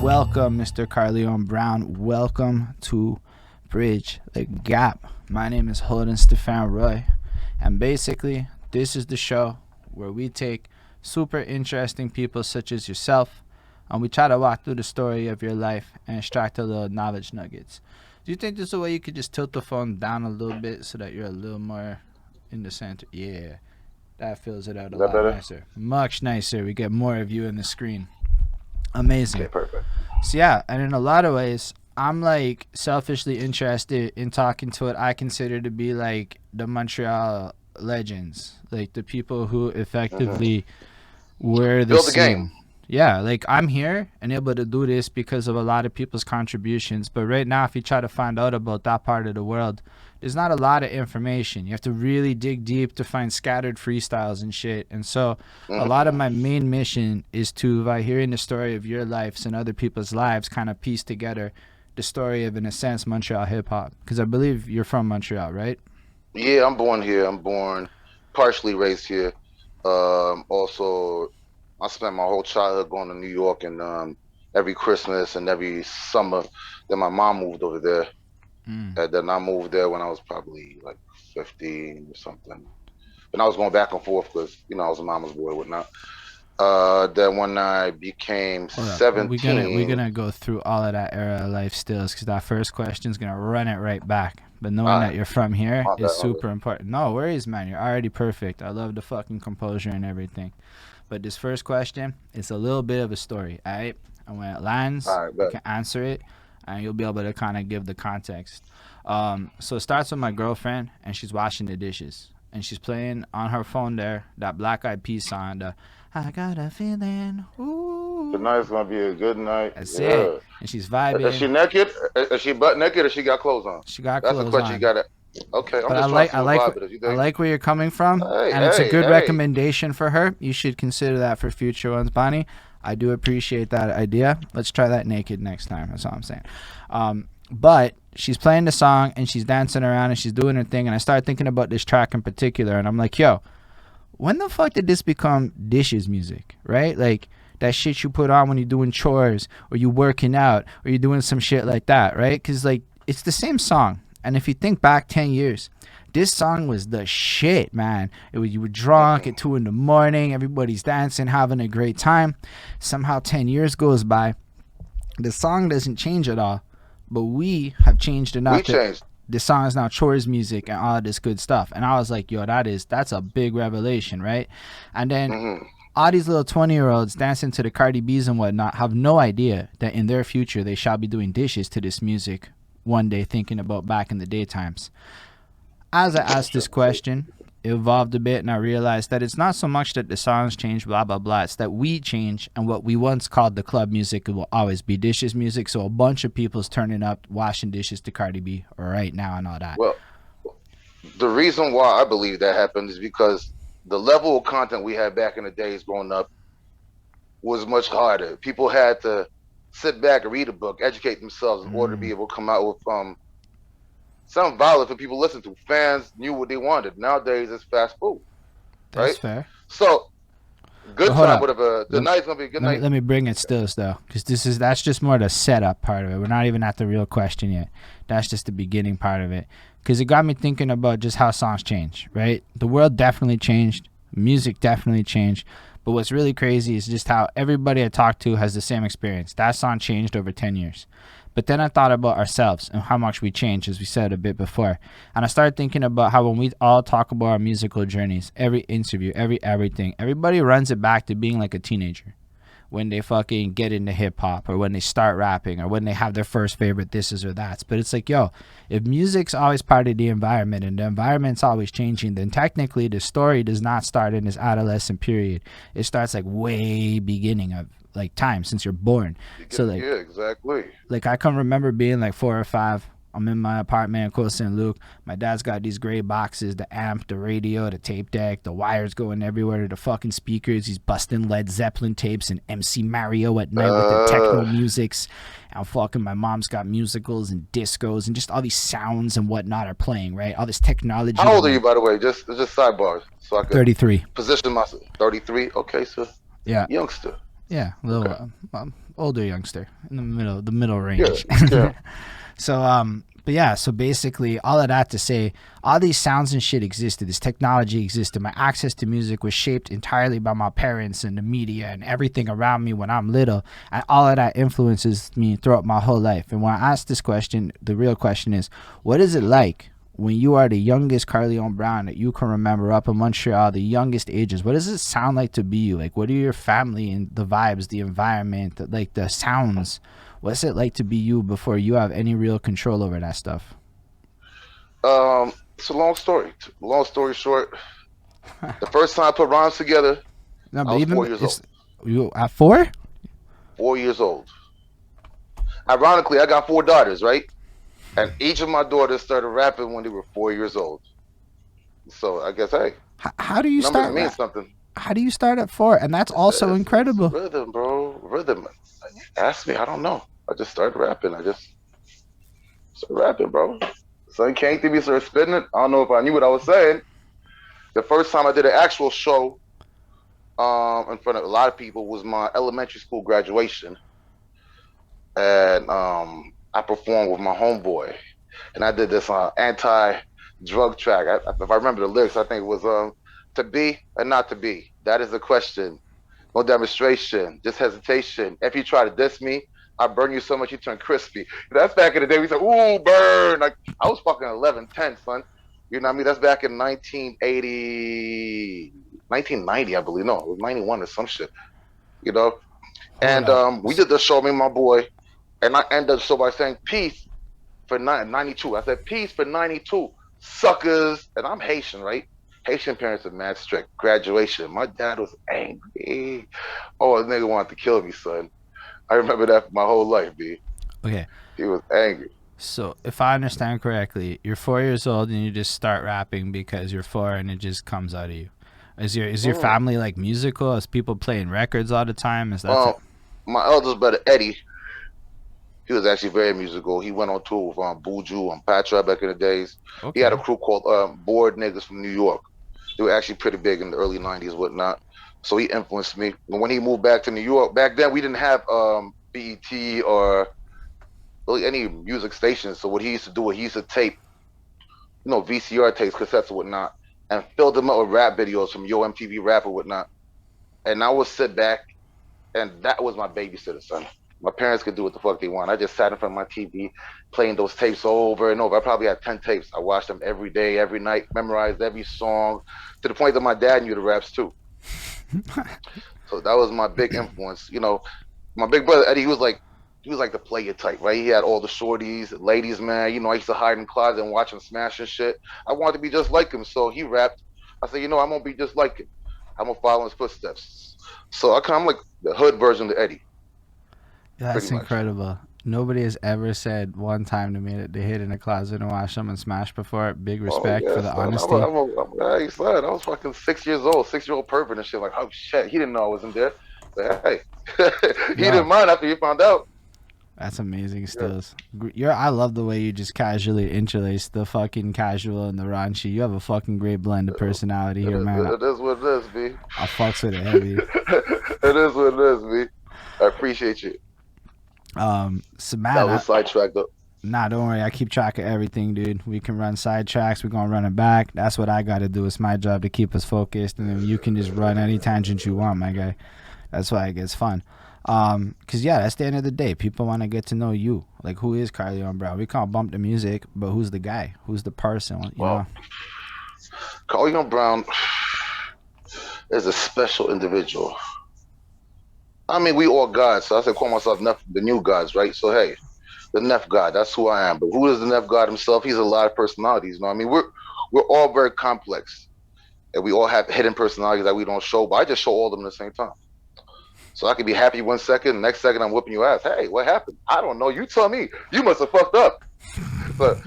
Welcome, Mr. Carleone Brown. Welcome to Bridge the Gap. My name is Holden Stephan Roy, and basically, this is the show where we take super interesting people such as yourself, and we try to walk through the story of your life and extract a little knowledge nuggets. Do you think there's a way you could just tilt the phone down a little bit so that you're a little more in the center? Yeah, that fills it out a lot nicer. Much nicer. We get more of you in the screen. Amazing. Okay, perfect. So yeah, and in a lot of ways, I'm like selfishly interested in talking to what I consider to be like the Montreal legends, like the people who effectively were the Build the scene. game. Yeah, like I'm here and able to do this because of a lot of people's contributions. But right now, if you try to find out about that part of the world, there's not a lot of information. You have to really dig deep to find scattered freestyles and shit. And so a lot of my main mission is to, by hearing the story of your lives and other people's lives, kind of piece together the story of, in a sense, Montreal hip-hop. Because I believe you're from Montreal, right? Yeah, I'm born here. I'm born, partially raised here. Also, I spent my whole childhood going to New York, and every Christmas and every summer. Then my mom moved over there. And then I moved there when I was probably like 15 or something. And I was going back and forth because, you know, I was a mama's boy and whatnot. Then when I became 17. We're gonna go through all of that era of life stills, because that first question is gonna run it right back. But knowing that you're from here is super important. No worries, man. You're already perfect. I love the fucking composure and everything. But this first question is a little bit of a story, all right? And when it lands, you can answer it, and you'll be able to kind of give the context. So it starts with my girlfriend, and she's washing the dishes. And she's playing on her phone there that Black Eyed Peas song, the I Got a Feeling, ooh. Tonight's going to be a good night. That's it. And she's vibing. Is she naked? Is she butt naked or she got clothes on? She got That's clothes the question on. you got to... Okay, I'm But just trying to vibe it. I like where you're coming from, and it's a good recommendation for her. You should consider that for future ones, Bonnie. I do appreciate that idea. Let's try that naked next time. That's all I'm saying. But she's playing the song, and she's dancing around, and she's doing her thing, and I started thinking about this track in particular, and I'm like, yo, when the fuck did this become dishes music, right? Like, that shit you put on when you're doing chores, or you working out, or you're doing some shit like that, right? Because, like, it's the same song. And if you think back 10 years, this song was the shit, man. You were drunk at 2 a.m, everybody's dancing, having a great time. Somehow 10 years goes by. The song doesn't change at all, but we have changed enough. The song is now chores music and all this good stuff. And I was like, yo, that's a big revelation, right? And then all these little 20-year-olds dancing to the Cardi B's and whatnot have no idea that in their future they shall be doing dishes to this music one day, thinking about back in the daytimes. As I asked this question, it evolved a bit, and I realized that it's not so much that the songs change, blah, blah, blah. It's that we change, and what we once called the club music will always be dishes music. So a bunch of people's turning up, washing dishes to Cardi B right now and all that. Well, the reason why I believe that happened is because the level of content we had back in the days growing up was much harder. People had to sit back and read a book, educate themselves in order to be able to come out with something violent for people to listen to. Fans knew what they wanted. Nowadays, it's fast food. That's fair. So, good time, whatever. Tonight's going to be a good night. Let me bring it still, because that's just more the setup part of it. We're not even at the real question yet. That's just the beginning part of it. Because it got me thinking about just how songs change, right? The world definitely changed. Music definitely changed. But what's really crazy is just how everybody I talk to has the same experience. That song changed over 10 years. But then I thought about ourselves and how much we changed, as we said a bit before. And I started thinking about how when we all talk about our musical journeys, every interview, everything, everybody runs it back to being like a teenager. When they fucking get into hip-hop, or when they start rapping, or when they have their first favorite thises or that's. But it's like, yo, if music's always part of the environment, and the environment's always changing, then technically the story does not start in this adolescent period. It starts like way beginning of like time, since you're born. So like, yeah, exactly. Like I can remember being like 4 or 5. I'm in my apartment in Cote St. Luc. My dad's got these gray boxes, the amp, the radio, the tape deck, the wires going everywhere to the fucking speakers. He's busting Led Zeppelin tapes and MC Mario at night with the techno musics. And fucking my mom's got musicals and discos and just all these sounds and whatnot are playing, right? All this technology. How old are you, by the way? Just sidebars. So I can 33. Position myself. 33? Okay, so yeah. Youngster. Yeah, a little Okay. older youngster in the middle Yeah. range. Yeah. So but yeah, so basically all of that to say all these sounds and shit existed. This technology existed. My access to music was shaped entirely by my parents and the media and everything around me when I'm little. And all of that influences me throughout my whole life. And when I ask this question, the real question is, what is it like when you are the youngest Carleone Brown that you can remember up in Montreal, the youngest ages? What does it sound like to be you? Like, what are your family and the vibes, the environment, like the sounds? What's it like to be you before you have any real control over that stuff? It's a long story. Long story short, the first time I put rhymes together, No, I but was even 4 years it's old. you at 4. 4 years old. Ironically, I got four daughters, right? And each of my daughters started rapping when they were 4 years old. So I guess, hey, How do you numbers start mean something. How do you start at 4? And that's also It's incredible. rhythm, bro. Rhythm. Ask me. I don't know. I just started rapping. I just started rapping, bro. Son came to me, started spitting it. I don't know if I knew what I was saying. The first time I did an actual show in front of a lot of people was my elementary school graduation. And I performed with my homeboy. And I did this anti-drug track. If I remember the lyrics, I think it was to be and not to be. That is the question. No demonstration, just hesitation. If you try to diss me, I burn you so much you turn crispy. That's back in the day. We said, ooh, burn. Like I was fucking 11, 10, son. You know what I mean? That's back in 1980, 1990, I believe. No, it was 91 or some shit, you know? Hold And up. we did the show, me and my boy. And I ended the show by saying, peace for 92. I said, peace for 92, suckers. And I'm Haitian, right? Haitian parents are mad strict. Graduation. My dad was angry. Oh, the nigga wanted to kill me, son. I remember that for my whole life, B. Okay. He was angry. So, if I understand correctly, you're 4 years old and you just start rapping because you're 4 and it just comes out of you. Is your Mm. family like musical? Is people playing records all the time? Is that Um, my eldest brother Eddie, he was actually very musical. He went on tour with Buju and Patra back in the days. He had a okay? crew called Bored Niggas from New York. They were actually pretty big in the early '90s, whatnot. So he influenced me. But when he moved back to New York, back then we didn't have BET or really any music stations. So what he used to do, he used to tape, VCR tapes, cassettes, or whatnot, and fill them up with rap videos from Yo MTV Rap or whatnot. And I would sit back, and that was my babysitter, son. My parents could do what the fuck they want. I just sat in front of my TV playing those tapes over and over. I probably had 10 tapes. I watched them every day, every night, memorized every song to the point that my dad knew the raps too. So that was my big influence. My big brother Eddie, he was like the player type, right? He had all the shorties, ladies, man. I used to hide in the closet and watch him smash and shit. I wanted to be just like him, so he rapped. I said, I'm gonna be just like him. I'm gonna follow his footsteps. So I'm like the hood version of Eddie, pretty That's much. incredible. Nobody has ever said one time to me that they hid in a closet and watched someone smash before. Big Oh respect for yes, the son. honesty. Hey, son. I was fucking 6 years old, 6-year-old pervert and shit. Like, oh shit, he didn't know I was in there. But hey, he didn't Yo, mind after he found out. that's amazing Yeah. stills. I love the way you just casually interlace the fucking casual and the raunchy. You have a fucking great blend of personality here, man. It is what it is, B. I fucks with it heavy. It is what it is, B. I appreciate you. So That man, was sidetracked up. nah, don't worry. I keep track of everything, dude. We can run sidetracks. We're gonna run it back. That's what I gotta do. It's my job to keep us focused, and then you can just run any tangent you want, my guy. That's why it gets fun. Cause yeah, that's the end of the day. People want to get to know you. Like, who is Carleone Brown? We can't bump the music, but who's the guy? Who's the person? You Well, know? Carleone Brown is a special individual. I mean, we all gods, so I said call myself the new gods, right? So hey, the Neff God, that's who I am. But who is the Neff God himself? He's a lot of personalities. I mean, we're all very complex, and we all have hidden personalities that we don't show. But I just show all of them at the same time. So I could be happy 1 second, next second I'm whooping your ass. Hey, what happened? I don't know. You tell me. You must have fucked up. So,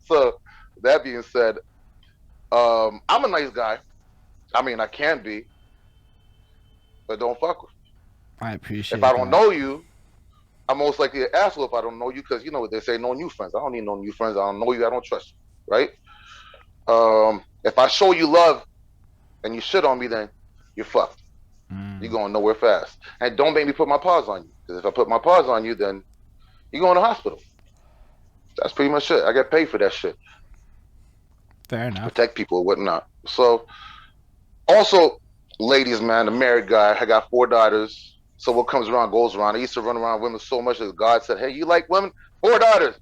so that being said, I'm a nice guy. I mean, I can be, but don't fuck with me. I If I appreciate don't that. know you, I'm most likely an asshole if I don't know you because you know what they say, no new friends. I don't need no new friends. I don't know you. I don't trust you, right? If I show you love and you shit on me, then you're fucked. You're going nowhere fast. And don't make me put my paws on you. Because if I put my paws on you, then you're going to the hospital. That's pretty much it. I get paid for that shit. Fair enough. Protect people and whatnot. So, also, ladies, man, a married guy. I got 4 daughters. So what comes around goes around. I used to run around women so much that God said, hey, you like women? 4 daughters.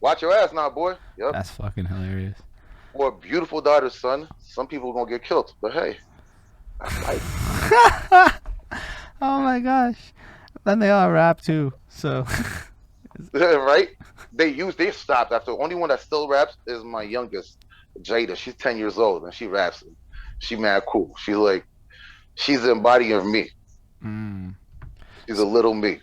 Watch your ass now, boy. Yep. That's fucking hilarious. 4 beautiful daughters, son. Some people are going to get killed. But hey, that's life. Oh my gosh. Then they all rap too. So. Right? They stopped. After the only one that still raps is my youngest, Jada. She's 10 years old and she raps. She mad cool. She's the embodiment of me. She's a little me.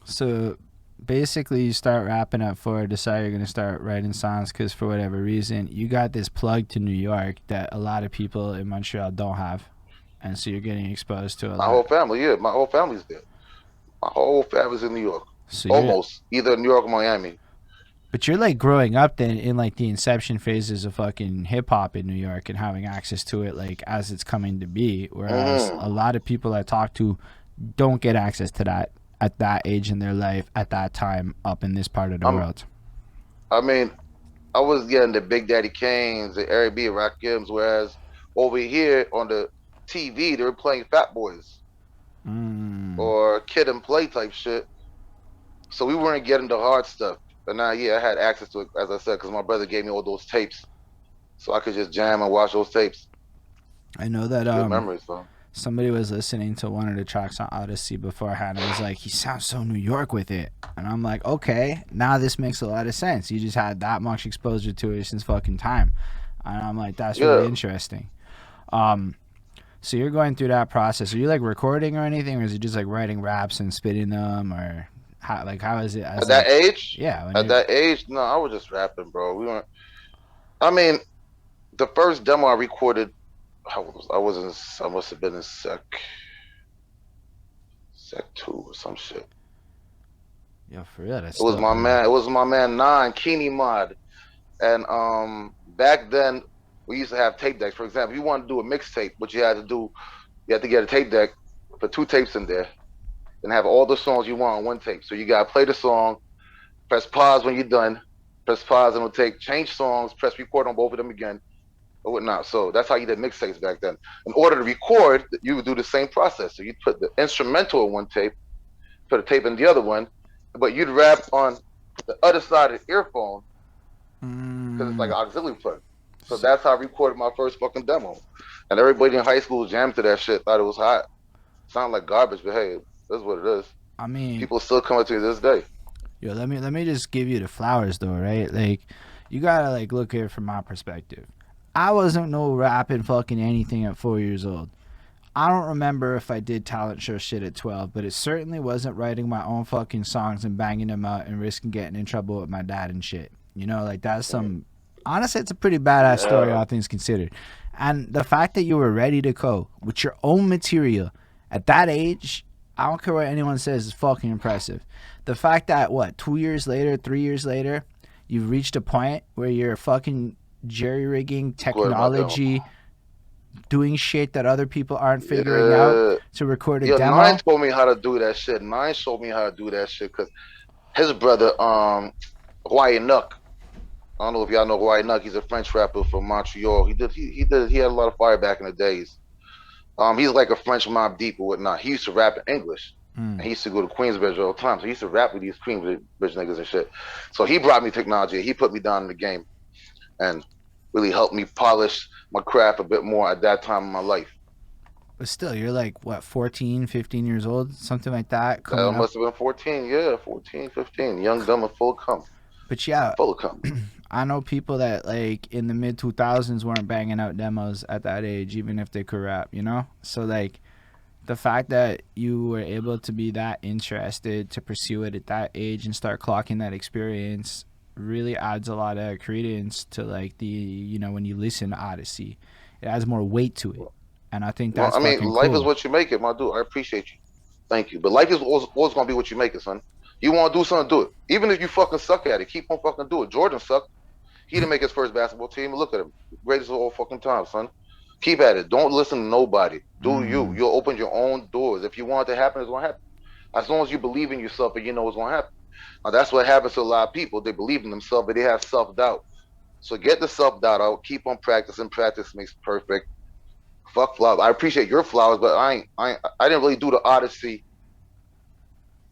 So basically you start rapping at 4, decide you're going to start writing songs because for whatever reason you got this plug to New York that a lot of people in Montreal don't have, and so you're getting exposed to my whole family. Yeah, my whole family's there. My whole family's in New York. So almost either New York or Miami. But you're like growing up then in like the inception phases of fucking hip hop in New York and having access to it like as it's coming to be, whereas a lot of people I talk to don't get access to that at that age in their life at that time up in this part of the world. I mean, I was getting the Big Daddy Kanes, the Eric B. Rakims, whereas over here on the TV they were playing Fat Boys or Kid and Play type shit. So we weren't getting the hard stuff. But now, yeah, I had access to it, as I said, because my brother gave me all those tapes. So I could just jam and watch those tapes. I know that good memories, somebody was listening to one of the tracks on Odyssey beforehand and was like, he sounds so New York with it. And I'm like, okay, now this makes a lot of sense. You just had that much exposure to it since fucking time. And I'm like, that's really interesting. So you're going through that process. Are you like recording or anything, or is it just like writing raps and spitting them, or how is it? At that age? Yeah. At that age, no, I was just rapping, bro. We weren't. I mean, the first demo I recorded, I must have been in sec 2 or some shit. Yeah, for real. It was my man 9 Keeney Mod, and back then we used to have tape decks. For example, if you want to do a mixtape, what you had to get a tape deck, put 2 tapes in there, and have all the songs you want on one tape. So you gotta play the song, press pause when you're done, press pause and it'll take change songs, press record on both of them again, or whatnot. So that's how you did mixtapes back then. In order to record, you would do the same process. So you'd put the instrumental in one tape, put a tape in the other one, but you'd rap on the other side of the earphone because it's like an auxiliary plug. So that's how I recorded my first fucking demo. And everybody in high school jammed to that shit, thought it was hot. Sounded like garbage, but hey, that's what it is. I mean, people still come up to you this day. Yo, let me just give you the flowers though, right? Like, you gotta like look at it from my perspective. I wasn't no rapping fucking anything at 4 years old. I don't remember if I did talent show shit at 12, but it certainly wasn't writing my own fucking songs and banging them out and risking getting in trouble with my dad and shit. You know, like that's some. Honestly, it's a pretty badass story, all things considered. And the fact that you were ready to go with your own material at that age, I don't care what anyone says, is fucking impressive. The fact that, 2 years later, 3 years later, you've reached a point where you're fucking jerry-rigging technology, doing shit that other people aren't figuring out to record a demo. Nine told me how to do that shit. Nine showed me how to do that shit because his brother, Hawaii Nuck, I don't know if y'all know Hawaii Nuck. He's a French rapper from Montreal. He had a lot of fire back in the days. He's like a French Mob Deep or whatnot. He used to rap in English. And he used to go to Queensbridge all the time. So he used to rap with these Queensbridge niggas and shit. So he brought me technology. He put me down in the game and really helped me polish my craft a bit more at that time in my life. But still, you're like, 14, 15 years old? Something like that? I must have been 14, 14, 15. Young, dumb, and full of cum. But yeah, full of cum. I know people that like in the mid 2000s weren't banging out demos at that age, even if they could rap, you know? So like the fact that you were able to be that interested to pursue it at that age and start clocking that experience really adds a lot of credence to like the, you know, when you listen to Odyssey, it adds more weight to it. And I think that's life cool. is what you make it, my dude. I appreciate you. Thank you. But life is always going to be what you make it, son. You want to do something, do it. Even if you fucking suck at it, keep on fucking do it. Jordan sucked. He didn't make his first basketball team. Look at him. Greatest of all fucking time, son. Keep at it. Don't listen to nobody. Do you. You'll open your own doors. If you want it to happen, it's going to happen. As long as you believe in yourself and you know it's going to happen. Now, that's what happens to a lot of people. They believe in themselves, but they have self-doubt. So get the self-doubt out. Keep on practicing. Practice makes perfect. Fuck flowers. I appreciate your flowers, but I didn't really do the Odyssey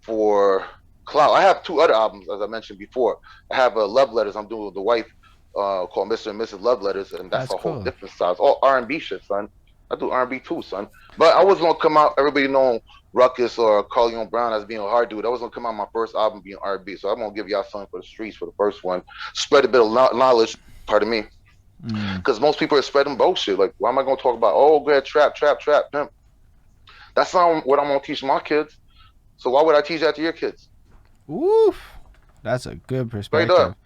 for clout. I have 2 other albums, as I mentioned before. I have Love Letters. I'm doing with the wife called Mr. and Mrs. Love Letters, and that's a whole different style. It's all R&B shit, son. I do R&B too, son. But I was gonna come out. Everybody know Ruckus or Carleone Brown as being a hard dude. I was gonna come out my first album being R&B, so I'm gonna give y'all something for the streets for the first one. Spread a bit of knowledge. Pardon me. Because most people are spreading bullshit. Like, why am I gonna talk about good trap, pimp? That's not what I'm gonna teach my kids. So why would I teach that to your kids? Oof, that's a good perspective. Straight up.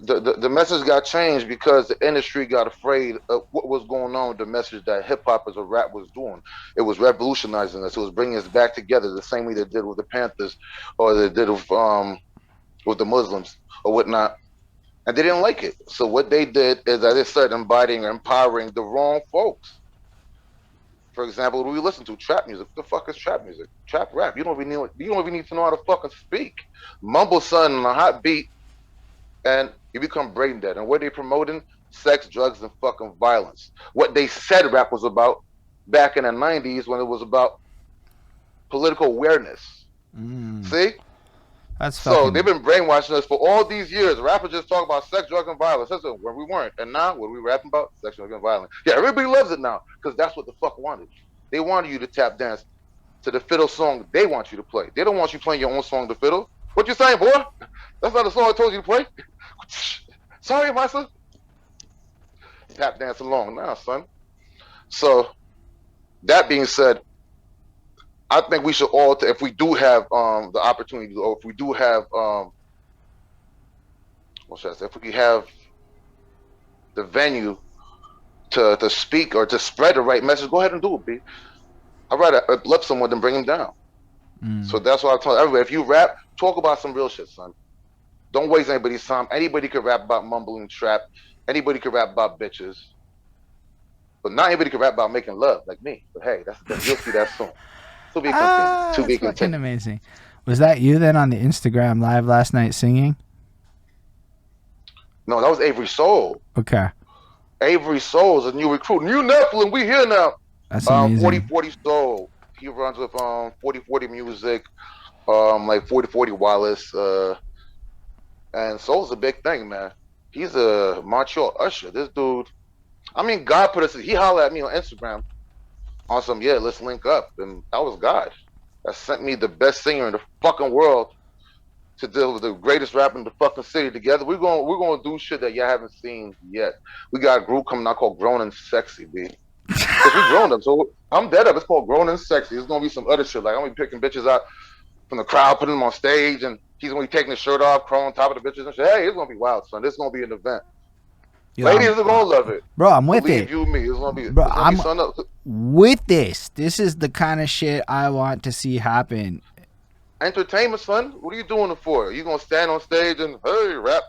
The message got changed because the industry got afraid of what was going on with the message that hip hop as a rap was doing. It was revolutionizing us. It was bringing us back together the same way they did with the Panthers or they did with the Muslims or whatnot. And they didn't like it. So what they did is that they started embodying or empowering the wrong folks. For example, what do we listen to? Trap music. What the fuck is trap music? Trap rap. You don't even need to know how to fucking speak. Mumble son on a hot beat, and you become brain dead. And what they promoting? Sex, drugs, and fucking violence. What they said rap was about back in the 90s when it was about political awareness. See? That's so they've been brainwashing us for all these years. Rappers just talk about sex, drugs, and violence. That's where we weren't. And now, what are we rapping about? Sex, drugs, and violence. Yeah, everybody loves it now because that's what the fuck wanted. They wanted you to tap dance to the fiddle song they want you to play. They don't want you playing your own song, the fiddle. What you saying, boy? That's not the song I told you to play. Sorry, master. Tap dance along now, son. So, that being said, I think we should all, if we do have the opportunity, or if we do have, what should I say? If we have the venue to speak or to spread the right message, go ahead and do it, B. I'd rather uplift someone than bring him down. So that's why I tell everybody, if you rap, talk about some real shit, son. Don't waste anybody's time. Anybody could rap about mumbling trap. Anybody could rap about bitches. But not anybody could rap about making love like me. But hey, you'll see that soon. To be continued. To be continued. Amazing. Was that you then on the Instagram live last night singing? No, that was Avery Soul. Okay. Avery Soul is a new recruit. New Nephilim, we here now. That's amazing. 4040 Soul. He runs with 4040 Music, like 4040 Wallace. And Soul's a big thing, man. He's a Montreal usher. This dude, I mean, God put us, he hollered at me on Instagram on some, let's link up. And that was God. That sent me the best singer in the fucking world to deal with the greatest rapper in the fucking city together. We're gonna do shit that y'all haven't seen yet. We got a group coming out called Grown and Sexy, B. Because we grown up, so I'm dead up. It's called Grown and Sexy. There's gonna be some other shit. Like, I'm gonna be picking bitches out from the crowd, putting them on stage, and he's gonna be taking his shirt off, crawling on top of the bitches and shit. Hey, it's gonna be wild, son. This is gonna be an event. Ladies are gonna love it. Bro, I'm with Believe it. You, me. It's gonna be. Bro, I'm with this. This is the kind of shit I want to see happen. Entertainment, son. What are you doing it for? You gonna stand on stage and rap,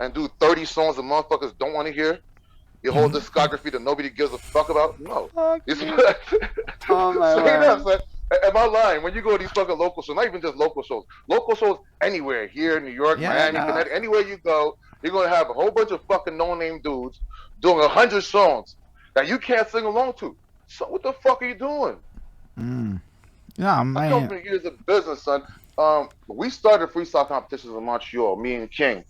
and do 30 songs that motherfuckers don't want to hear? Your whole discography that nobody gives a fuck about? No. Oh my God. Am I lying? When you go to these fucking local shows, not even just local shows anywhere, here in New York, Miami, Connecticut, anywhere you go, you're going to have a whole bunch of fucking no-name dudes doing 100 songs that you can't sing along to. So what the fuck are you doing? Yeah, man. I come from years of business, son. We started freestyle competitions in Montreal, me and King.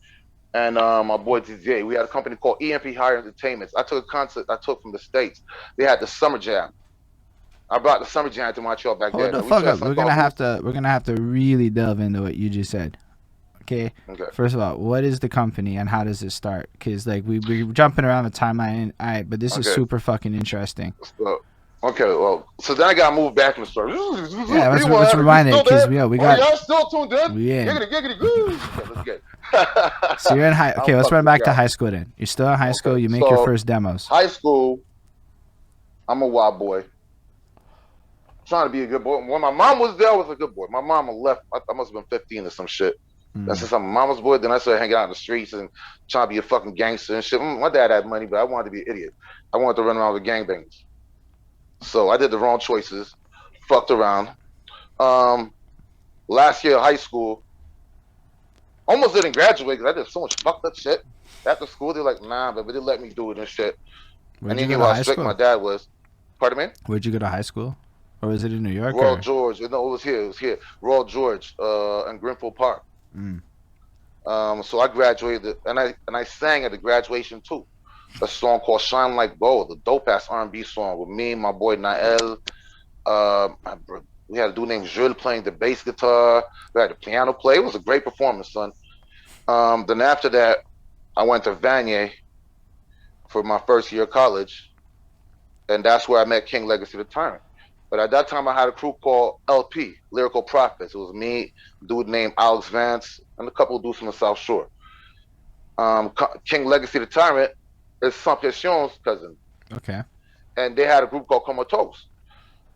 And my boy DJ, we had a company called EMP Higher Entertainments. I took a concept I took from the States. They had the Summer Jam. I brought the Summer Jam to Montreal back then. Hold the fuck up. We're gonna have to really delve into what you just said. Okay. First of all, what is the company and how does it start? Because like we're jumping around the timeline. All right, but this is super fucking interesting. So then I got moved back in the story. Yeah, let's rewind it because we got. Y'all still tuned in? Yeah. Let's get. So you're in high. Okay, let's run back to high school then. You're still in high school. You make your first demos. High school. I'm a wild boy. Trying to be a good boy. When my mom was there, I was a good boy. My mom left. I must have been 15 or some shit. And since I'm a mama's boy, then I started hanging out in the streets and trying to be a fucking gangster and shit. My dad had money, but I wanted to be an idiot. I wanted to run around with gangbangers. So I did the wrong choices, fucked around. Last year of high school, almost didn't graduate because I did so much fucked up shit. After school, they're like, nah, but they didn't let me do it and shit. Where'd And you they go knew to how high strict school? my dad was. Pardon me? Where'd you go to high school? Or was it in New York? Royal Or? George. No, it was here. It was here. Royal George in Greenfield Park. Mm. So I graduated, and I sang at the graduation too. A song called "Shine Like Gold," the dope ass R&B song with me, my boy Nael. We had a dude named Jules playing the bass guitar. We had the piano play. It was a great performance, son. Then after that, I went to Vanier for my first year of college, and that's where I met King Legacy the Tyrant. But at that time, I had a crew called LP, Lyrical Prophets. It was me, a dude named Alex Vance, and a couple of dudes from the South Shore. King Legacy the Tyrant is Saint-Pierre's cousin. Okay. And they had a group called Comatose.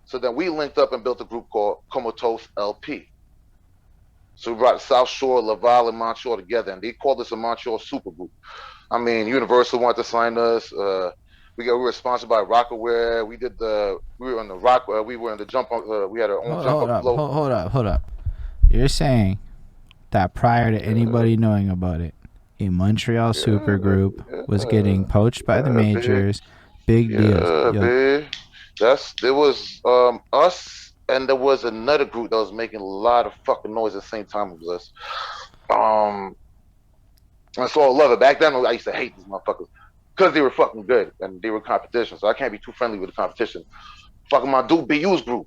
So then we linked up and built a group called Comatose LP. So we brought South Shore, Laval, and Montreal together, and they called us a Montreal supergroup. I mean, Universal wanted to sign us. We were sponsored by Rockaware. We were on the rock. We were in the jump. We had our own jump up float. Hold up. You're saying that prior to anybody knowing about it, a Montreal supergroup was getting poached by the majors. Big deals. Big. There was us, and there was another group that was making a lot of fucking noise at the same time as us. And so I love it. Back then, I used to hate these motherfuckers because they were fucking good and they were competition. So I can't be too friendly with the competition. Fucking my dude BU's group.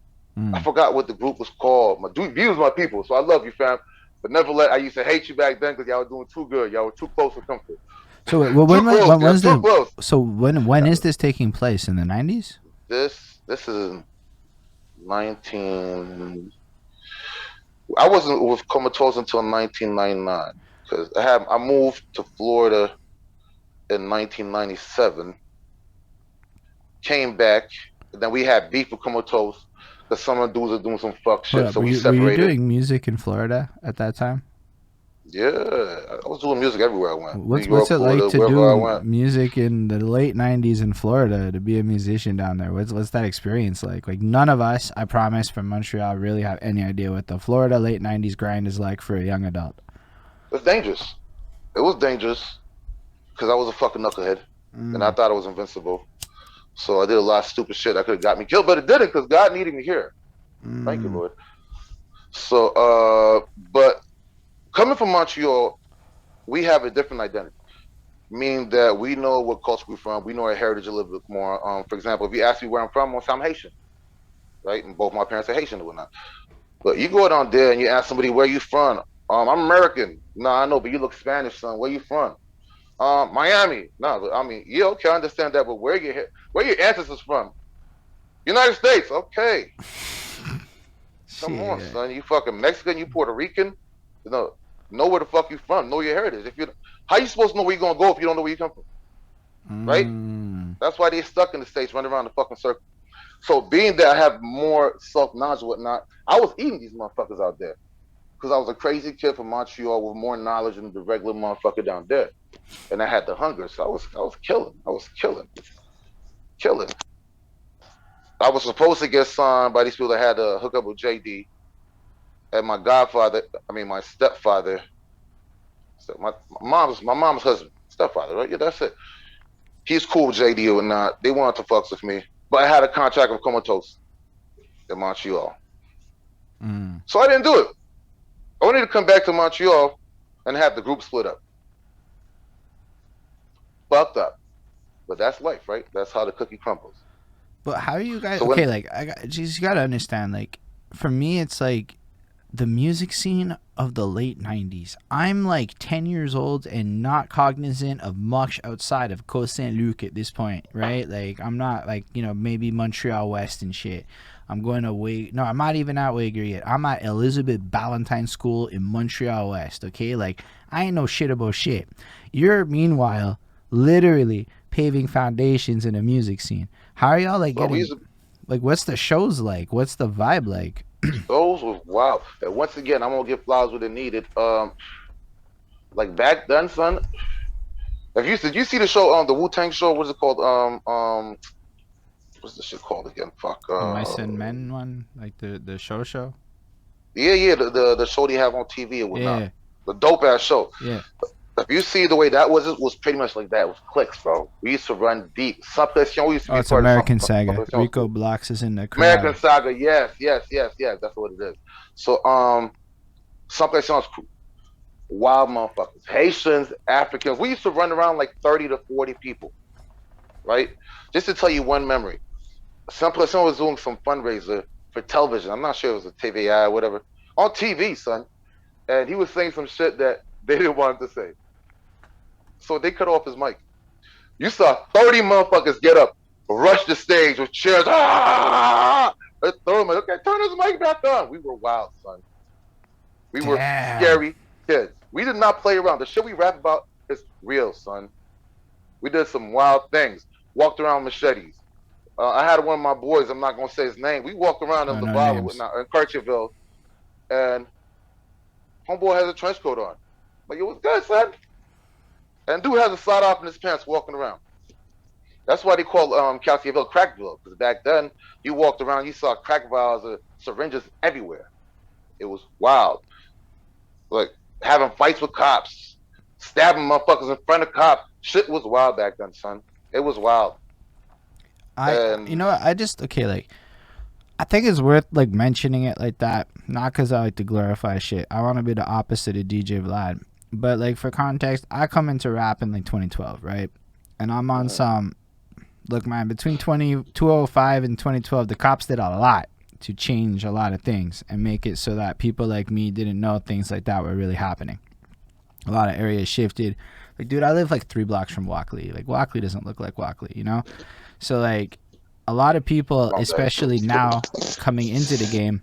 I forgot what the group was called. My dude BU's my people, so I love you, fam. But nevertheless, I used to hate you back then because y'all were doing too good. Y'all were too close for comfort. So when is this taking place, in the 90s? This is 19. I wasn't with Comatose until 1999 because I moved to Florida in 1997. Came back, and then we had beef with Comatose because some of the dudes are doing some fuck shit. So we separated. Were you doing music in Florida at that time? Yeah, I was doing music everywhere I went. What's it like to do music in the late 90s in Florida, to be a musician down there? What's that experience like? Like, none of us, I promise, from Montreal really have any idea what the Florida late 90s grind is like for a young adult. It's dangerous. It was dangerous because I was a fucking knucklehead and I thought I was invincible. So I did a lot of stupid shit that could have got me killed, but it didn't because God needed me here. Thank you, Lord. So, but coming from Montreal, we have a different identity, meaning that we know what culture we're from. We know our heritage a little bit more. For example, if you ask me where I'm from, I'm Haitian, right? And both my parents are Haitian and whatnot. But you go down there and you ask somebody, where you from? I'm American. No, I know, but you look Spanish, son. Where you from? Miami. No, I mean, yeah, okay, I understand that, but where your ancestors from? United States. Okay. Come on, son. You fucking Mexican, you Puerto Rican. Know where the fuck you from. Know your heritage. How you supposed to know where you're gonna go if you don't know where you come from? Right? That's why they stuck in the States, running around the fucking circle. So being that I have more self-knowledge and whatnot, I was eating these motherfuckers out there. Because I was a crazy kid from Montreal with more knowledge than the regular motherfucker down there. And I had the hunger, so I was killing. I was supposed to get signed by these people that had to hook up with JD. And my stepfather, my mom's husband, stepfather, right? Yeah, that's it. He's cool with JD or not. They wanted to fuck with me. But I had a contract with Comatose in Montreal. So I didn't do it. I wanted to come back to Montreal and have the group split up. Fucked up. But that's life, right? That's how the cookie crumbles. But how are you guys... So you got to understand, like, for me, it's like the music scene of the late 90s. I'm like 10 years old and not cognizant of much outside of Côte Saint-Luc at this point, right? Like, I'm not like, maybe Montreal West and shit. I'm going to I'm not even at Wager yet. I'm at Elizabeth Ballantyne School in Montreal West, okay? Like, I ain't know shit about shit. You're, meanwhile, literally paving foundations in a music scene. How are y'all, like, what's the shows like? What's the vibe like? Those was wild. And once again, I'm gonna give flowers where they're needed. Like back then, son. Did you see the show? The Wu-Tang show. What's it called? What's the shit called again? Fuck. The Mice and Men one, like the show. Yeah. The show they have on TV and whatnot. Yeah. The dope ass show. Yeah. If you see the way that was, it was pretty much like that. It was clicks, bro. We used to run deep. Suppression used to be It's American Saga. Rico Blocks is in the crowd. American Saga, yes. That's what it is. So, Suppression's crew. Wild motherfuckers. Haitians, Africans. We used to run around like 30 to 40 people, right? Just to tell you one memory. Suppression was doing some fundraiser for television. I'm not sure it was a TVI or whatever. On TV, son. And he was saying some shit that they didn't want him to say. So they cut off his mic. You saw 30 motherfuckers get up, rush the stage with chairs. Let's throw him. Okay, turn his mic back on. We were wild, son. We were scary kids. We did not play around. The shit we rap about is real, son. We did some wild things. Walked around with machetes. I had one of my boys, I'm not going to say his name. We walked around in the bar in Cartierville, and homeboy has a trench coat on. Like, it was good, son. And dude has a side off in his pants walking around. That's why they call Cartierville Crackville, because back then, you walked around, you saw crack vials or syringes everywhere. It was wild. Like, having fights with cops, stabbing motherfuckers in front of cops. Shit was wild back then, son. It was wild. You know what? I think it's worth like mentioning it like that. Not because I like to glorify shit. I want to be the opposite of DJ Vlad. But like for context, I come into rap in like 2012, right? And I'm on some. Look, man, between 2005 and 2012, the cops did a lot to change a lot of things and make it so that people like me didn't know things like that were really happening. A lot of areas shifted. Like, dude, I live like 3 blocks from Walkley. Like, Walkley doesn't look like Walkley, you know? So, like, a lot of people, especially now coming into the game,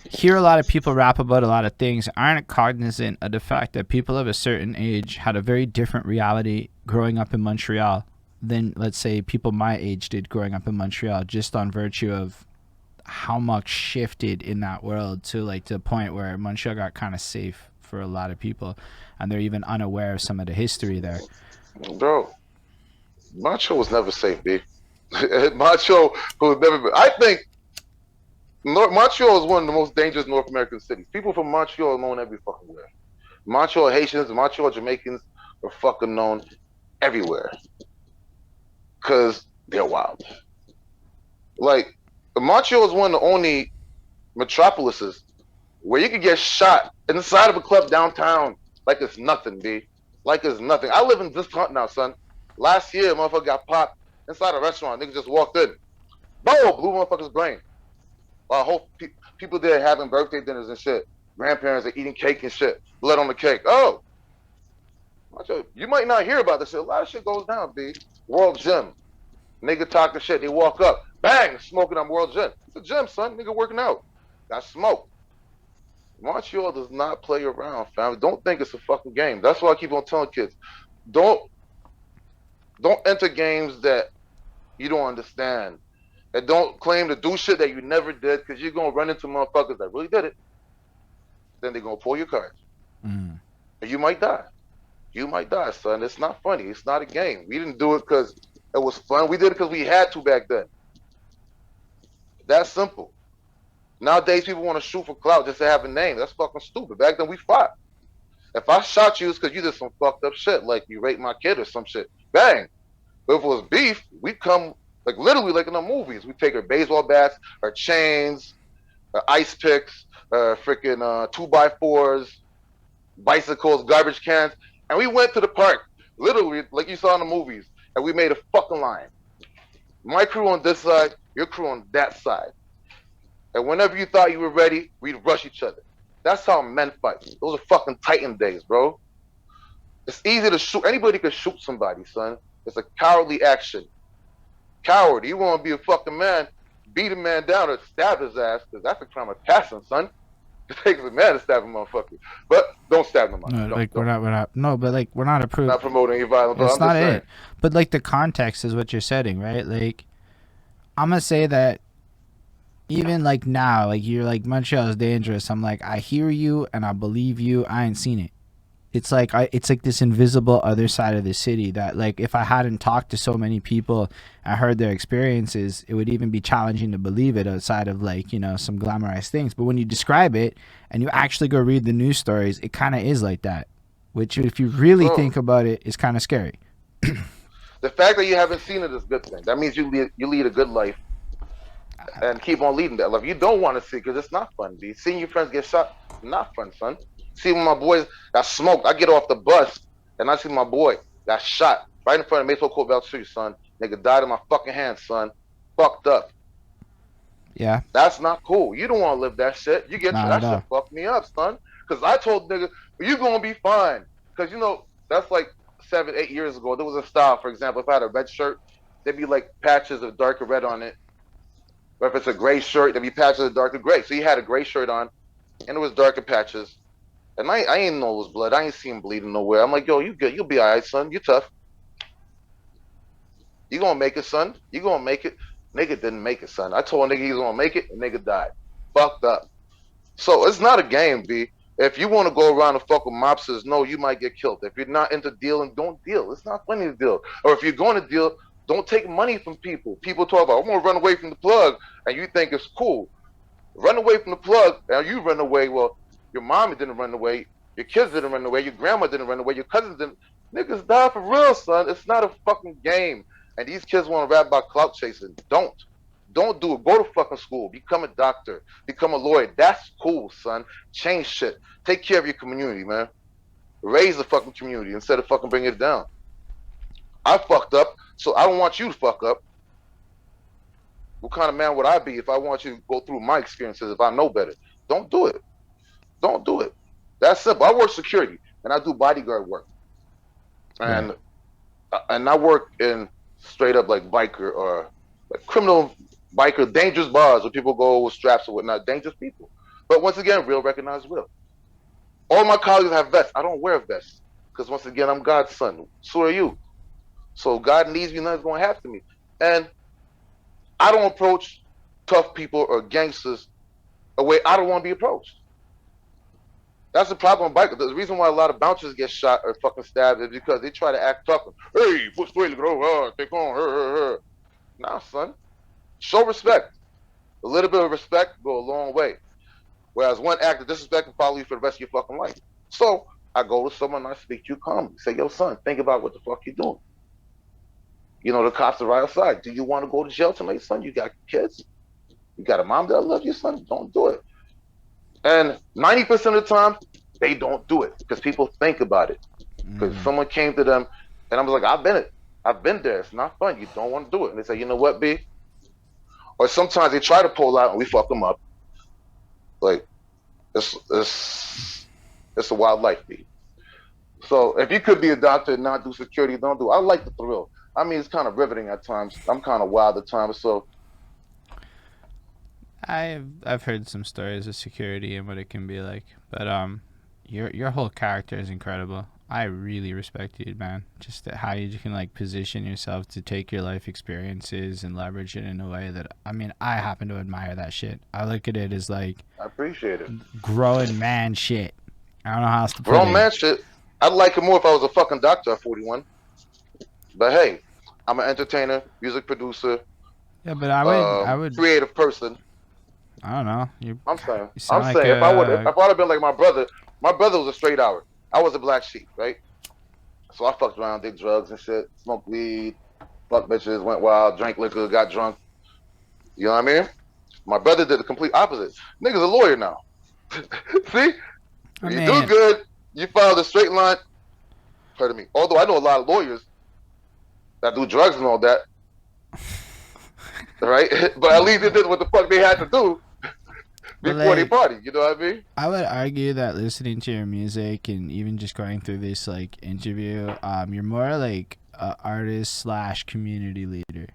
hear a lot of people rap about a lot of things, aren't cognizant of the fact that people of a certain age had a very different reality growing up in Montreal than, let's say, people my age did growing up in Montreal, just on virtue of how much shifted in that world to, like, to the point where Montreal got kind of safe for a lot of people, and they're even unaware of some of the history there. Bro, Montreal was never safe, B. Montreal was never. I think Montreal is one of the most dangerous North American cities. People from Montreal are known every fucking where. Montreal Haitians, Montreal Jamaicans are fucking known everywhere. Because they're wild. Like, Montreal is one of the only metropolises where you could get shot inside of a club downtown like it's nothing, B. Like it's nothing. I live in this hunt now, son. Last year, a motherfucker got popped inside a restaurant. Niggas just walked in. Boom! Blew motherfucker's brain. Whole people there having birthday dinners and shit. Grandparents are eating cake and shit. Blood on the cake. Oh! You might not hear about this shit. A lot of shit goes down, B. World Gym. Nigga talking shit. They walk up. Bang! Smoking on World Gym. It's a gym, son. Nigga working out. Got smoke. Montreal does not play around, fam. Don't think it's a fucking game. That's why I keep on telling kids. Don't enter games that you don't understand. And don't claim to do shit that you never did, because you're going to run into motherfuckers that really did it. Then they're going to pull your cards. And you might die. You might die, son. It's not funny. It's not a game. We didn't do it because it was fun. We did it because we had to back then. That's simple. Nowadays, people want to shoot for clout just to have a name. That's fucking stupid. Back then, we fought. If I shot you, it's because you did some fucked up shit, like you raped my kid or some shit. Bang. But if it was beef, we'd come, like literally like in the movies. We'd take our baseball bats, our chains, our ice picks, freaking 2x4s, bicycles, garbage cans, and we went to the park, literally like you saw in the movies, and we made a fucking line. My crew on this side, your crew on that side. And whenever you thought you were ready, we'd rush each other. That's how men fight. Those are fucking Titan days, bro. It's easy to shoot. Anybody can shoot somebody, son. It's a cowardly action. Coward. You want to be a fucking man, beat a man down or stab his ass, because that's a crime of passion, son. It takes a man to stab a motherfucker. But don't stab them. No, like we're not. No, but like we're not approved. Not promoting any violence. That's not it. But like the context is what you're setting, right? Like I'm gonna say that. Even like now, like you're like Montreal is dangerous. I'm like, I hear you and I believe you. I ain't seen it. it's like it's like this invisible other side of the city that, like, if I hadn't talked to so many people and heard their experiences, it would even be challenging to believe it outside of, like, you know, some glamorized things. But when you describe it and you actually go read the news stories, it kind of is like that, which, if you really think about it, is kind of scary. The fact that you haven't seen it is a good thing. That means you lead a good life and keep on leading that life. You don't want to see, because it's not fun, B. Seeing your friends get shot, not fun, son. See when my boys got smoked, I get off the bus and I see my boy got shot right in front of Maple Court Tree, son. Nigga died in my fucking hands, son. Fucked up. Yeah. That's not cool. You don't want to live that shit. You get that shit fucked me up, son. Because I told nigga, you gonna be fine. Because, you know, that's like 7, 8 years ago. There was a style, for example, if I had a red shirt, there'd be like patches of darker red on it. Or if it's a gray shirt, there'd be patches of darker gray. So you had a gray shirt on, and it was darker patches. And I ain't know it was blood. I ain't seen him bleeding nowhere. I'm like, yo, you good. You'll be all right, son. You tough. You gonna make it, son. You gonna make it. Nigga didn't make it, son. I told a nigga he was gonna make it, and nigga died. Fucked up. So it's not a game, B. If you want to go around and fuck with mobsters, no, you might get killed. If you're not into dealing, don't deal. It's not funny to deal. Or if you're going to deal, don't take money from people. People talk about, I'm gonna run away from the plug, and you think it's cool. Run away from the plug, and you run away. Well, your mom didn't run away. Your kids didn't run away. Your grandma didn't run away. Your cousins didn't. Niggas die for real, son. It's not a fucking game. And these kids want to rap about clout chasing. Don't do it. Go to fucking school. Become a doctor. Become a lawyer. That's cool, son. Change shit. Take care of your community, man. Raise the fucking community instead of fucking bringing it down. I fucked up, so I don't want you to fuck up. What kind of man would I be if I want you to go through my experiences if I know better? Don't do it. Don't do it. That's simple. I work security, and I do bodyguard work. And I work in straight up like biker or like criminal biker, dangerous bars where people go with straps or whatnot, dangerous people. But once again, real recognized real. All my colleagues have vests. I don't wear vests because once again, I'm God's son. So are you. So God needs me, nothing's going to happen to me. And I don't approach tough people or gangsters a way I don't want to be approached. That's the problem with bikers. The reason why a lot of bouncers get shot or fucking stabbed is because they try to act tough. Hey, foot straight, take on, Nah, son. Show respect. A little bit of respect go a long way. Whereas one act of disrespect can follow you for the rest of your fucking life. So I go to someone and I speak to you calmly. Say, yo, son, think about what the fuck you're doing. You know, the cops are right outside. Do you want to go to jail tonight, son? You got kids? You got a mom that loves you, son? Don't do it. And 90% of the time, they don't do it because people think about it. Because someone came to them and I was like, I've been there. It's not fun. You don't want to do it. And they say, you know what, B? Or sometimes they try to pull out and we fuck them up. Like, it's a wild life, B. So if you could be a doctor and not do security, don't do it. I like the thrill. I mean, it's kind of riveting at times. I'm kind of wild at times, so. I've heard some stories of security and what it can be like, but your whole character is incredible. I really respect you, man. Just how you can like position yourself to take your life experiences and leverage it in a way that, I mean, I happen to admire that shit. I look at it as like, I appreciate it. Growing man shit. I don't know how else to put it. Grown man shit. I'd like it more if I was a fucking doctor at 41. But hey, I'm an entertainer, music producer. Yeah, but I would creative person. I don't know. I'm saying if I would have been like my brother was a straight hour. I was a black sheep, right? So I fucked around, did drugs and shit, smoked weed, fucked bitches, went wild, drank liquor, got drunk. You know what I mean? My brother did the complete opposite. Nigga's a lawyer now. See? You do good, you follow the straight line. Pardon me. Although I know a lot of lawyers that do drugs and all that. Right? But at least they did what the fuck they had to do before they party. You know what I mean? I would argue that listening to your music and even just going through this like interview, you're more like an artist / community leader.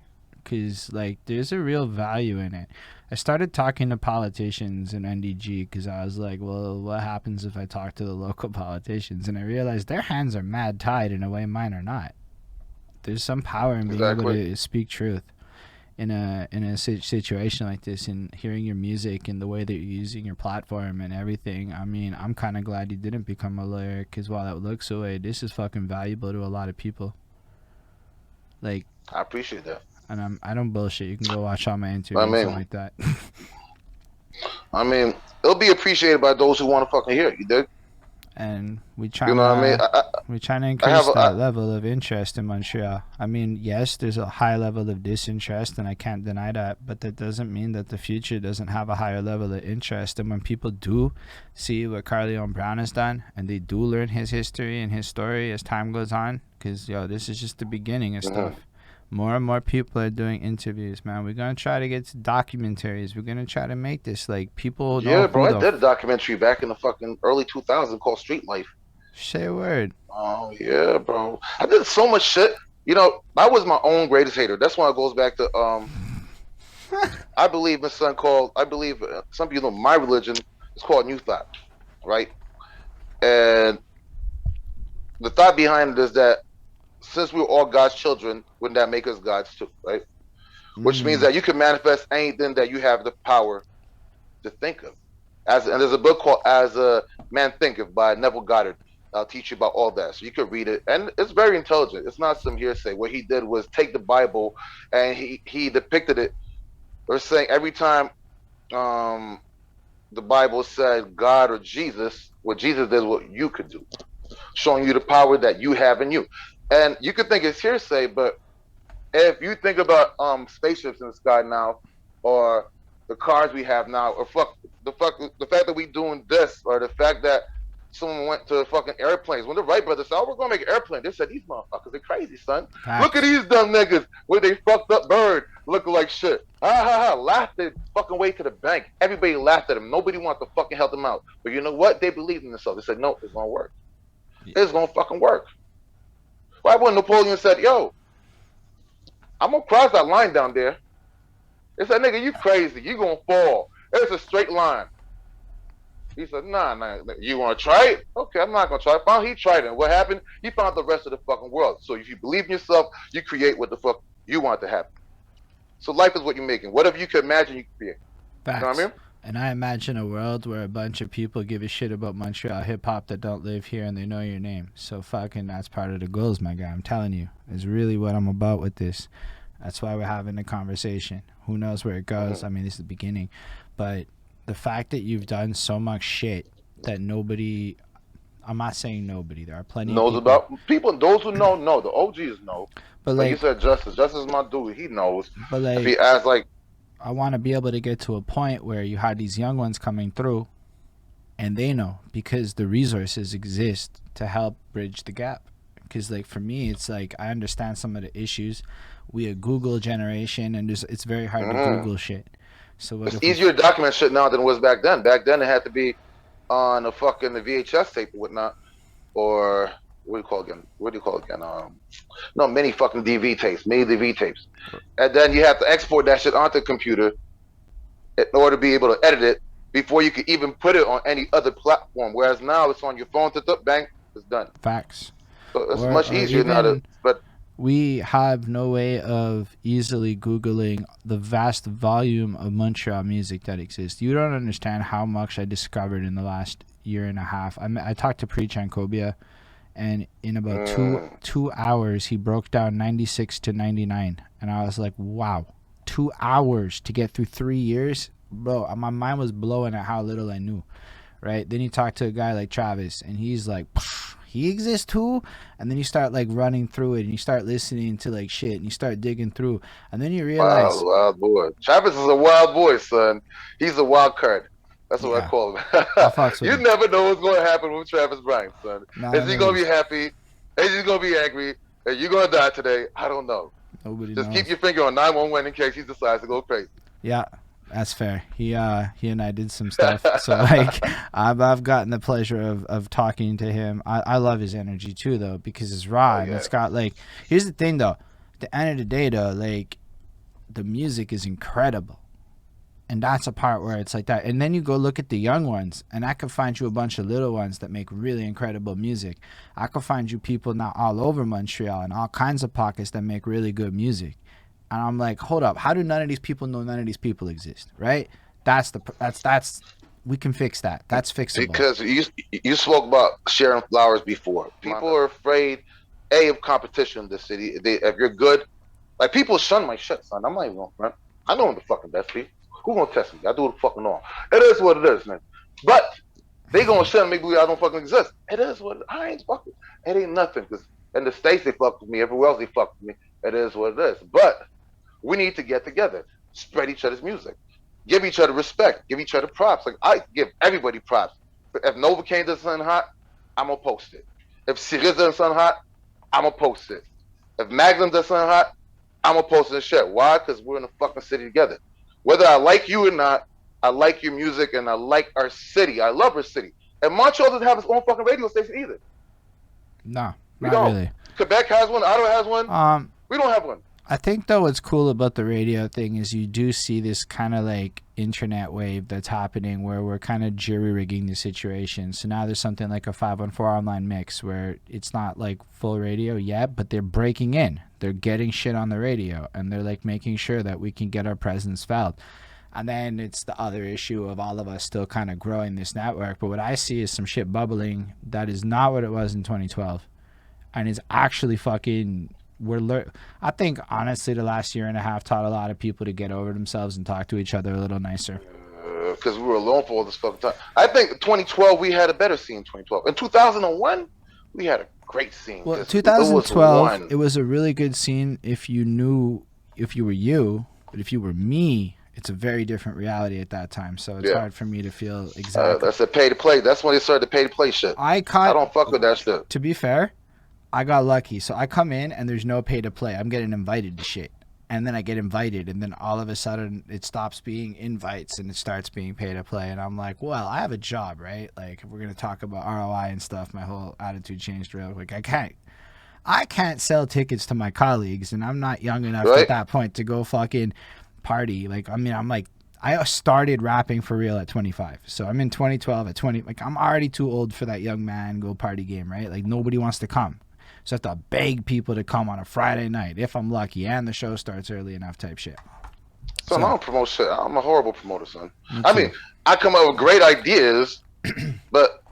Because like there's a real value in it. I started talking to politicians in NDG because I was like, well, what happens if I talk to the local politicians? And I realized their hands are mad tied in a way mine are not. There's some power in being able to speak truth. in a situation like this and hearing your music and the way that you're using your platform and everything. I mean, I'm kind of glad you didn't become a lawyer, because while that looks away, this is fucking valuable to a lot of people. Like, I appreciate that. And I don't bullshit. You can go watch all my interviews and like that. I mean, it'll be appreciated by those who want to fucking hear it. You dig? And we try. You know what I mean? We're trying to increase that level of interest in Montreal. I mean, yes, there's a high level of disinterest, and I can't deny that. But that doesn't mean that the future doesn't have a higher level of interest. And when people do see what Carleone Brown has done, and they do learn his history and his story as time goes on, because this is just the beginning of stuff. More and more people are doing interviews, man. We're going to try to get to documentaries. We're going to try to make this, like, people know. Yeah, bro, I did a documentary back in the fucking early 2000s called Street Life. Say a word. Oh, yeah, bro. I did so much shit. You know, I was my own greatest hater. That's why it goes back to, I believe in some people know my religion is called New Thought, right? And the thought behind it is that since we're all God's children, wouldn't that make us gods too, right? Which means that you can manifest anything that you have the power to think of. And there's a book called As a Man Thinketh by Neville Goddard. I'll teach you about all that. So you can read it. And it's very intelligent. It's not some hearsay. What he did was take the Bible and he depicted it. Or saying every time the Bible said God or Jesus, what Jesus did is what you could do. Showing you the power that you have in you. And you could think it's hearsay, but if you think about spaceships in the sky now, or the cars we have now, or the fact that we doing this, or the fact that someone went to fucking airplanes. When the Wright brothers said, "Oh, we're gonna make an airplane," they said, "These motherfuckers are crazy, son. Look at these dumb niggas with they fucked up bird looking like shit." Laughed their fucking way to the bank. Everybody laughed at them. Nobody wanted to fucking help them out. But you know what? They believed in themselves. They said, "No, it's gonna work. It's gonna fucking work." Why when Napoleon said, "Yo, I'm gonna cross that line down there," they said, "Nigga, you crazy. You gonna fall. It's a straight line." He said, nah, you wanna try it? Okay, I'm not gonna try it. Finally, he tried it. And what happened? He found the rest of the fucking world. So if you believe in yourself, you create what the fuck you want to happen. So life is what you're making. Whatever you can imagine, you can create. Facts. You know what I mean? And I imagine a world where a bunch of people give a shit about Montreal hip-hop that don't live here and they know your name. So fucking that's part of the goals, my guy. I'm telling you. It's really what I'm about with this. That's why we're having the conversation. Who knows where it goes? I mean, this is the beginning. But the fact that you've done so much shit that nobody... I'm not saying nobody. There are plenty knows of people. About people. Those who know. The OGs know. But like you said, Justice is my dude. He knows. But like, if he asks, like... I want to be able to get to a point where you have these young ones coming through and they know, because the resources exist to help bridge the gap. Because like for me, it's like I understand some of the issues. We a Google generation, and it's very hard to Google shit. So it's easier to document shit now than it was back then. Back then it had to be on the VHS tape or whatnot, or what do you call it again? No, mini fucking DV tapes, mini DV tapes. And then you have to export that shit onto the computer in order to be able to edit it before you could even put it on any other platform. Whereas now it's on your phone, bang, it's done. Facts. So it's much easier now but we have no way of easily Googling the vast volume of Montreal music that exists. You don't understand how much I discovered in the last year and a half. I talked to Preach and Cobia, and in about two hours he broke down 96 to 99, and I was like, wow, 2 hours to get through 3 years, bro. My mind was blowing at how little I knew, right? Then you talk to a guy like Travis, and he's like, he exists too. And then you start like running through it, and you start listening to like shit, and you start digging through, and then you realize, wild boy. Travis is a wild boy, son. He's a wild card. That's what I call him. You never know what's going to happen with Travis Brown, son. Is he going to be happy? Is he going to be angry? Are you going to die today? I don't know. Nobody Just knows. keep your finger on 911 in case he decides to go crazy. Yeah, that's fair. He and I did some stuff. So like, I've gotten the pleasure of talking to him. I love his energy too, though, because it's raw and it's got like. Here's the thing, though. At the end of the day, though, like, the music is incredible. And that's a part where it's like that. And then you go look at the young ones, and I could find you a bunch of little ones that make really incredible music. I could find you people now all over Montreal and all kinds of pockets that make really good music. And I'm like, hold up, how do none of these people know none of these people exist, right? That's we can fix that. That's fixable. Because you spoke about sharing flowers before. People are afraid, of competition in this city. If you're good, like people shun my shit, son. I'm not even going front. I know I'm the fucking best, people. Who gonna test me? I do the fucking all. It is what it is, man. But they gonna shun me, believe I don't fucking exist. It is what I ain't fucking. It ain't nothing. Cause in the States they fuck with me. Everywhere else they fuck with me. It is what it is. But we need to get together, spread each other's music. Give each other respect. Give each other props. Like I give everybody props. If Novocaine does something hot, I'm gonna post it. If Sirius does something hot, I'm gonna post it. If Magnum does something hot, I'm gonna post it and shit. Why? Because we're in the fucking city together. Whether I like you or not, I like your music and I like our city. I love our city. And Montreal doesn't have its own fucking radio station either. No, we not don't. Really. Quebec has one. Ottawa has one. We don't have one. I think though what's cool about the radio thing is you do see this kind of like internet wave that's happening where we're kind of jury rigging the situation. So now there's something like a 514 online mix where it's not like full radio yet, but they're breaking in. They're getting shit on the radio and they're like making sure that we can get our presence felt. And then it's the other issue of all of us still kind of growing this network. But what I see is some shit bubbling that is not what it was in 2012 and is actually fucking... I think honestly the last year and a half taught a lot of people to get over themselves and talk to each other a little nicer. Because we were alone for all this fucking time. I think 2012 we had a better scene. 2012 in 2001 we had a great scene. Well, 2012 it was a really good scene if you knew if you were you, but if you were me, it's a very different reality at that time. So it's hard for me to feel exactly. That's a pay to play. That's when they started the pay to play shit. I don't fuck with that shit. To be fair, I got lucky. So I come in and there's no pay to play. I'm getting invited to shit. And then I get invited and then all of a sudden it stops being invites and it starts being pay to play. And I'm like, well, I have a job, right? Like if we're going to talk about ROI and stuff, my whole attitude changed real quick. I can't sell tickets to my colleagues and I'm not young enough at that point to go fucking party. Like, I mean, I started rapping for real at 25. So I'm in 2012 at 20. Like I'm already too old for that young man go party game, right? Like nobody wants to come. So I have to beg people to come on a Friday night if I'm lucky and the show starts early enough type shit. Son, I don't promote shit. I'm a horrible promoter, son. I mean, I come up with great ideas, but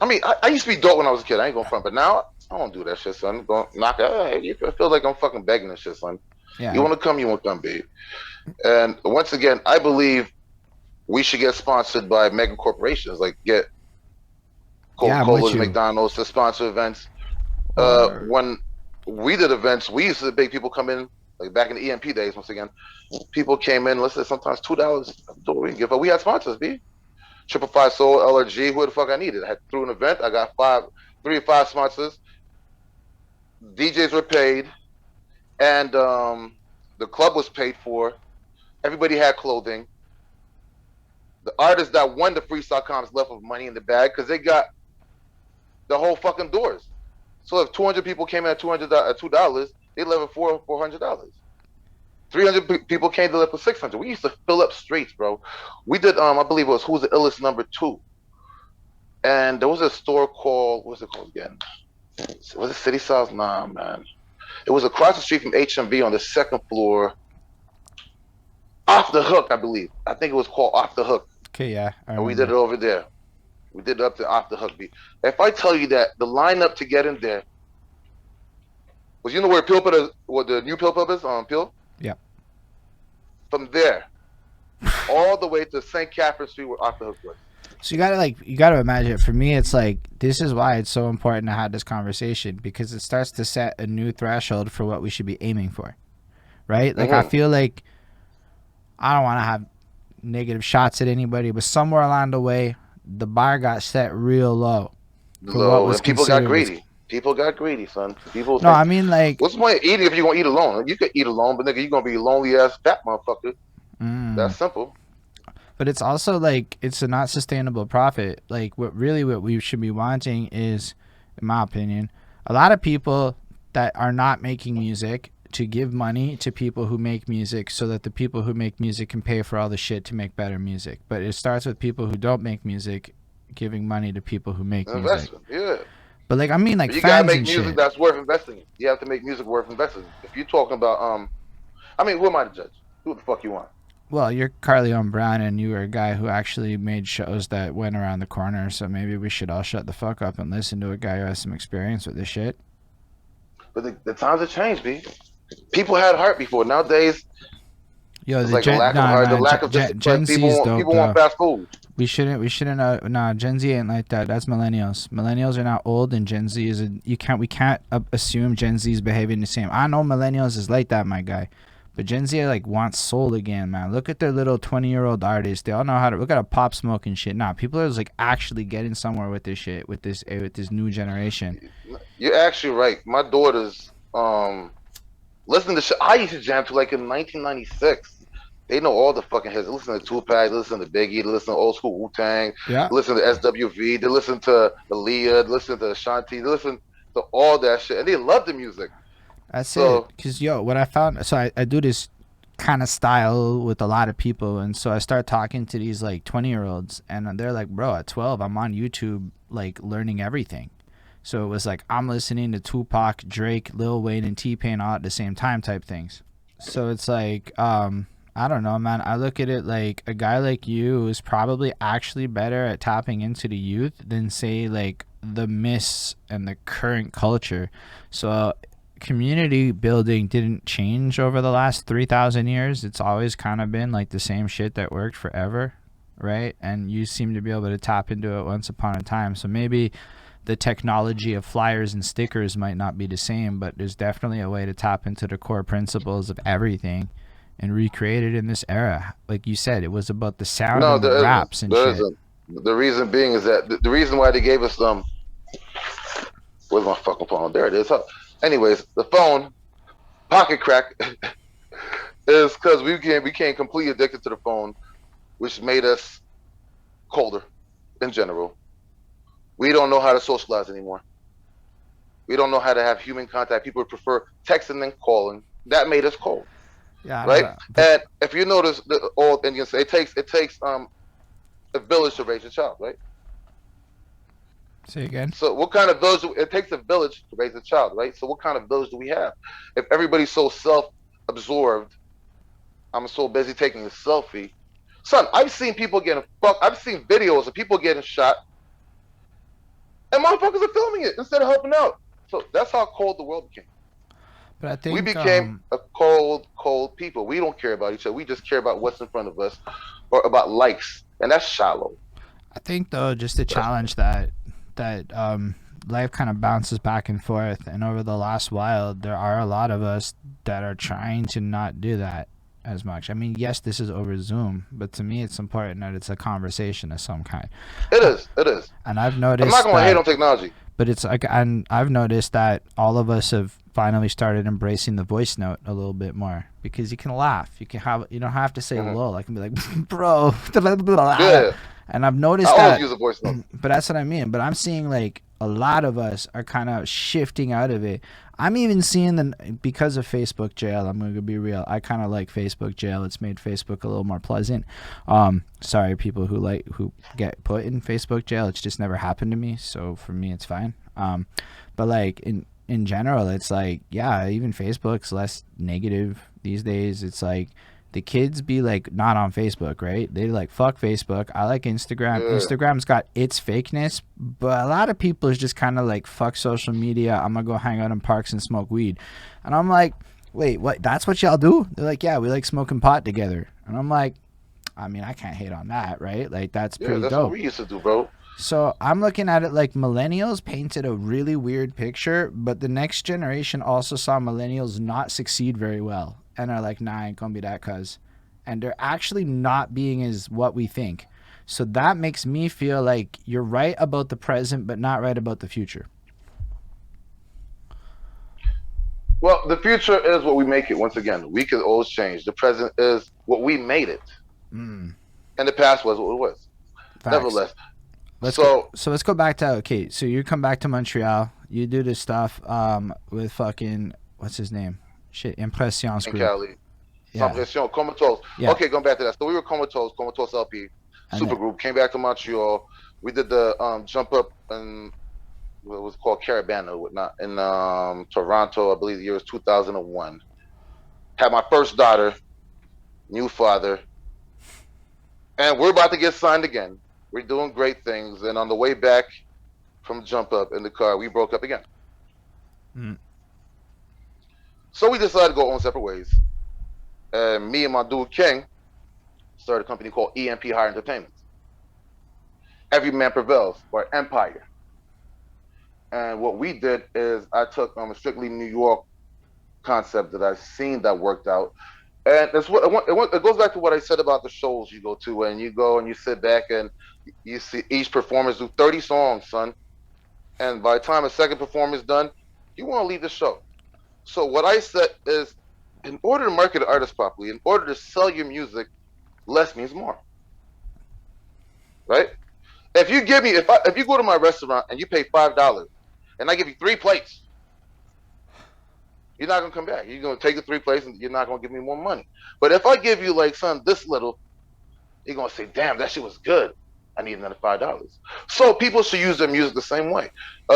I mean, I used to be dope when I was a kid. I ain't going front, but now I don't do that shit, son. I'm going knock out. Hey, I feel like I'm fucking begging and shit, son. Yeah. You want to come, babe. And once again, I believe we should get sponsored by mega corporations, like get Coca-Cola, McDonald's to sponsor events. When we did events, we used to make people come in, like back in the EMP days. Once again, people came in. Let's say sometimes $2. We can give up. We had sponsors, B. 555 Soul, LRG. Who the fuck I needed? I had through an event. I got 3 or 5 sponsors. DJs were paid, and the club was paid for. Everybody had clothing. The artists that won the freestyle comps left with money in the bag because they got the whole fucking doors. So if 200 people came in at $200, they left with $400. 300 people came to left with $600. We used to fill up streets, bro. We did, I believe it was Who's the Illest #2, and there was a store called what's it called again? Was it City South? Nah, man. It was across the street from HMV on the 2nd floor. Off the Hook, I believe. I think it was called Off the Hook. Okay, yeah. And we did it over there. We did it up to Off the Hook. If I tell you that the lineup to get in there was, you know where Pill Pub is, where the new Pill Pub is on Pill? Yeah. From there, all the way to St. Catherine Street where Off the Hook was. So you gotta imagine it. For me, it's like, this is why it's so important to have this conversation, because it starts to set a new threshold for what we should be aiming for, right? Like, I feel like, I don't want to have negative shots at anybody, but somewhere along the way, the bar got set real low. And people got greedy. People got greedy, son. I mean, like, what's the point of eating if you're gonna eat alone? You could eat alone, but nigga, you're gonna be a lonely ass fat motherfucker. That's simple. But it's also like, it's a not sustainable profit. Like, what we should be wanting is, in my opinion, a lot of people that are not making music to give money to people who make music so that the people who make music can pay for all the shit to make better music. But it starts with people who don't make music giving money to people who make music. Yeah. But like, I mean, like, you fans gotta make and music shit. that's worth investing in. You have to make music worth investing in. If you're talking about I mean, who am I to judge? Who the fuck you want? Well, you're Carleone Brown, and you were a guy who actually made shows that went around the corner. So maybe we should all shut the fuck up and listen to a guy who has some experience with this shit. But the times have changed, B. People had heart before. Nowadays, Yo, it's the like a lack of heart, the lack of Gen Z is dope. People want fast food. We shouldn't. Nah, Gen Z ain't like that. That's millennials. Millennials are not old, and Gen Z is. We can't assume Gen Z is behaving the same. I know millennials is like that, my guy. But Gen Z like wants soul again, man. Look at their little 20-year-old artists. They all know how to look at a pop smoke and shit. Nah, people are like actually getting somewhere with this shit, with this new generation. You're actually right. My daughters listen to shit I used to jam to like in 1996. They know all the fucking hits. They listen to Tupac, they listen to Biggie, they listen to old school Wu-Tang, Yeah. They listen to SWV, they listen to Aaliyah, they listen to Ashanti, they listen to all that shit, and they love the music. That's it. Because, yo, what I found, so I do this kind of style with a lot of people, and so I start talking to these, like, 20-year-olds, and they're like, bro, at 12, I'm on YouTube, like, learning everything. So it was like, I'm listening to Tupac, Drake, Lil Wayne, and T-Pain all at the same time type things. So it's like, I don't know, man. I look at it like a guy like you is probably actually better at tapping into the youth than, say, like, the myths and the current culture. So community building didn't change over the last 3,000 years. It's always kind of been like the same shit that worked forever, right? And you seem to be able to tap into it once upon a time. So maybe the technology of flyers and stickers might not be the same, but there's definitely a way to tap into the core principles of everything and recreate it in this era. Like you said, it was about the sound and the raps and shit. The reason being is that the reason why they gave us where's my fucking phone? There it is. Anyways, the phone, pocket crack, is because we became completely addicted to the phone, which made us colder in general. We don't know how to socialize anymore. We don't know how to have human contact. People prefer texting and calling. That made us cold. Yeah, right. And if you notice, the old Indians say it takes a village to raise a child, right? Say again. So what kind of village? It takes a village to raise a child, right? So what kind of village do we have? If everybody's so self-absorbed, I'm so busy taking a selfie. Son, I've seen people getting fucked. I've seen videos of people getting shot, and motherfuckers are filming it instead of helping out. So that's how cold the world became. But I think we became a cold people. We don't care about each other. We just care about what's in front of us or about likes, and that's shallow. I think though, just to challenge that life kind of bounces back and forth, and over the last while there are a lot of us that are trying to not do that as much. I mean, yes, this is over Zoom, but to me it's important that it's a conversation of some kind. It is. And I've noticed, I'm not going to hate on technology, but it's like, and I've noticed that all of us have finally started embracing the voice note a little bit more, because you can laugh, you don't have to say lol. I can be like, bro, yeah. And I've noticed I that. always use a voice note. But that's what I mean. But I'm seeing like a lot of us are kind of shifting out of it. I'm even seeing because of Facebook jail. I'm going to be real. I kind of like Facebook jail. It's made Facebook a little more pleasant. Sorry, people who get put in Facebook jail. It's just never happened to me. So for me, it's fine. But like in general, it's like, yeah, even Facebook's less negative these days. It's like, the kids be like not on Facebook, right? They like, fuck Facebook. I like Instagram. Yeah. Instagram's got its fakeness, but a lot of people is just kind of like, fuck social media. I'm gonna go hang out in parks and smoke weed. And I'm like, wait, what? That's what y'all do? They're like, yeah, we like smoking pot together. And I'm like, I mean, I can't hate on that, right? Like that's pretty that's dope. What we used to do, bro. So I'm looking at it like millennials painted a really weird picture, but the next generation also saw millennials not succeed very well. And are like, nah, I ain't gonna be that cuz. And they're actually not being as what we think. So that makes me feel like you're right about the present, but not right about the future. Well, the future is what we make it. Once again, we can always change. The present is what we made it. And the past was what it was. Facts. Nevertheless. Let's go back to, okay, so you come back to Montreal. You do this stuff with fucking, what's his name? Shit, Impressions group. Cali. Yeah. Comatose. Yeah. Okay, going back to that. So we were Comatose LP, super group. Came back to Montreal. We did the jump up in what was called Caravana or whatnot in Toronto. I believe the year was 2001. Had my first daughter, new father, and we're about to get signed again. We're doing great things, and on the way back from Jump Up in the car, we broke up again. So we decided to go on separate ways. And me and my dude King started a company called EMP Higher Entertainment. Every Man Prevails, or Empire. And what we did is I took a strictly New York concept that I've seen that worked out. And that's what it goes back to what I said about the shows you go to, and you go and you sit back and you see each performers do 30 songs, son. And by the time a second performer is done, you want to leave the show. So what I said is, in order to market an artist properly, in order to sell your music, less means more. Right? If you give me, if you go to my restaurant and you pay $5 and I give you 3 plates, you're not gonna come back. You're gonna take the 3 plates and you're not gonna give me more money. But if I give you like son this little, you're gonna say, damn, that shit was good. I need another $5. So people should use their music the same way.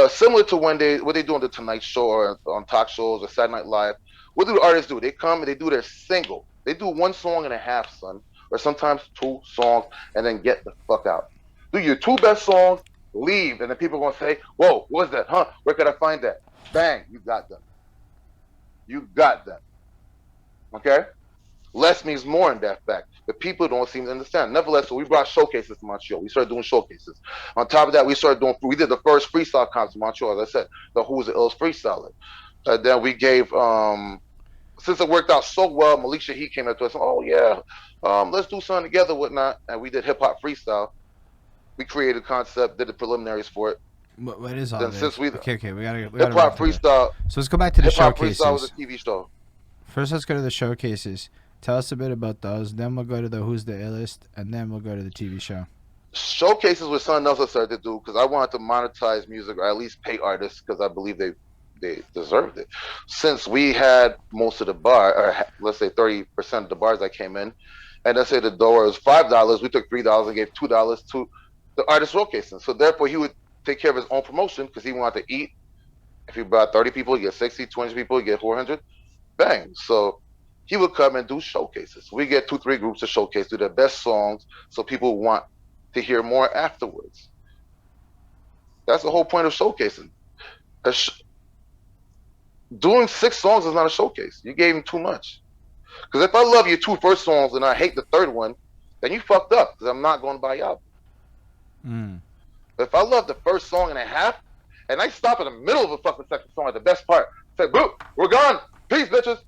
Similar to what they do on the Tonight Show or on talk shows or Saturday Night Live. What do the artists do? They come and they do their single. They do 1 song and a half, son, or sometimes 2 songs, and then get the fuck out. Do your 2 best songs, leave, and then people are gonna say, whoa, what's that? Huh? Where could I find that? Bang, you got them. You got them. Okay? Less means more in that fact. But people don't seem to understand. Nevertheless, so we brought showcases to Montreal. We started doing showcases. On top of that, we did the first freestyle concert in Montreal. As I said, the Who's the Illest Freestyler. Then we gave, since it worked out so well, Malik Shaheed came up to us, oh yeah, let's do something together, whatnot. And we did hip hop freestyle. We created a concept, did the preliminaries for it. What is all then this? Since we gotta hip hop freestyle. So let's go back to the showcases. Hip hop freestyle was a TV show. First, let's go to the showcases. Tell us a bit about those. Then we'll go to the Who's the Illest, and then we'll go to the TV show. Showcases was something else I started to do because I wanted to monetize music or at least pay artists because I believe they deserved it. Since we had most of the bar, or let's say 30% of the bars that came in, and let's say the door was $5, we took $3 and gave $2 to the artist showcasing. So therefore, he would take care of his own promotion because he wanted to eat. If he brought 30 people, you get 60, 20 people, you get 400. Bang. So he would come and do showcases. We get 2-3 groups to showcase, do their best songs, so people want to hear more afterwards. That's the whole point of showcasing. Doing 6 songs is not a showcase. You gave him too much. Because if I love your 2 first songs and I hate the 3rd one, then you fucked up because I'm not going to buy your album. If I love the first song and a half, and I stop in the middle of a fucking second song at the best part, say, boo, we're gone. Peace, bitches.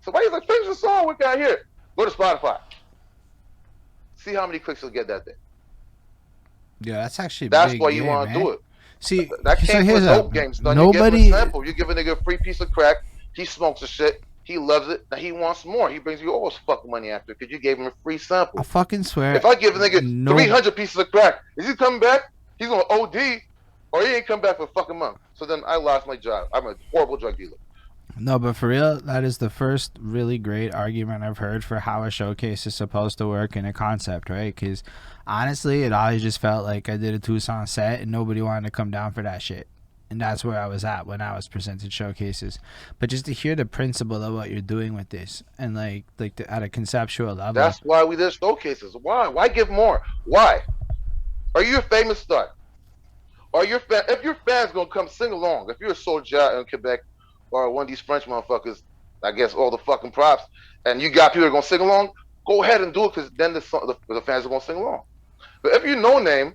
So why you like, finish the song? What can I hear? Go to Spotify. See how many clicks you'll get that day. Yeah, that's actually that's big why you game, want to do it. See, that came so with dope games. You give him a sample. You give a nigga a free piece of crack. He smokes the shit. He loves it. Now he wants more. He brings you all his fucking money after because you gave him a free sample. I fucking swear. If I give a nigga 300 pieces of crack, is he coming back? He's gonna OD, or he ain't come back for a fucking month. So then I lost my job. I'm a horrible drug dealer. No, but for real, that is the first really great argument I've heard for how a showcase is supposed to work in a concept, right? Because honestly, it always just felt like I did a 2-song set and nobody wanted to come down for that shit. And that's where I was at when I was presented showcases. But just to hear the principle of what you're doing with this and at a conceptual level. That's why we did showcases. Why? Why give more? Why? Are you a famous star? If your fans gonna come sing along, if you're a Soulja in Quebec or one of these French motherfuckers, I guess all the fucking props, and you got people that are gonna sing along, go ahead and do it because then the fans are gonna sing along. But if you're no name,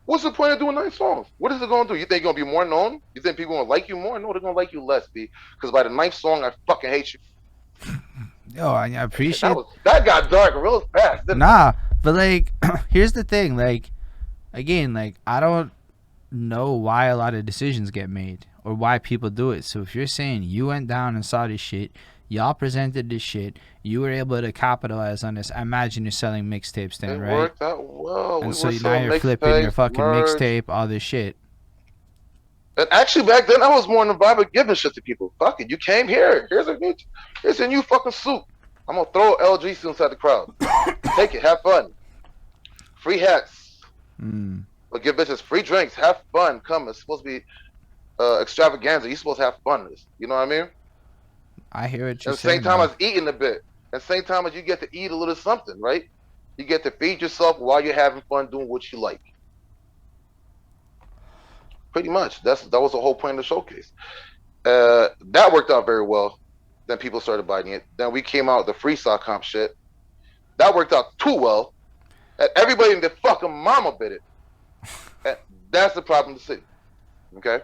what's the point of doing 9 songs? What is it gonna do? You think you're gonna be more known? You think people gonna like you more? No, they're gonna like you less, B. Because by the 9th song, I fucking hate you. Yo, I appreciate that got dark real fast. Nah, but here's the thing, again, I don't know why a lot of decisions get made or why people do it. So if you're saying you went down and saw this shit, y'all presented this shit, you were able to capitalize on this. I imagine you're selling mixtapes then, right? It worked out well. And so now you're flipping your fucking mixtape, all this shit. And actually, back then, I was more in the vibe of giving shit to people. Fuck it, you came here. Here's a new fucking suit. I'm gonna throw LG suit inside the crowd. Take it, have fun. Free hats. But give bitches free drinks, have fun. Come, it's supposed to be extravaganza. You're supposed to have fun. You know what I mean? I hear what you're At the same saying. time as eating a bit. At the same time as you get to eat a little something, right? You get to feed yourself while you're having fun doing what you like. Pretty much. That was the whole point of the showcase. That worked out very well. Then people started biting it. Then we came out with the freestyle comp shit. That worked out too well. And everybody in their fucking mama bit it. And that's the problem to see. Okay?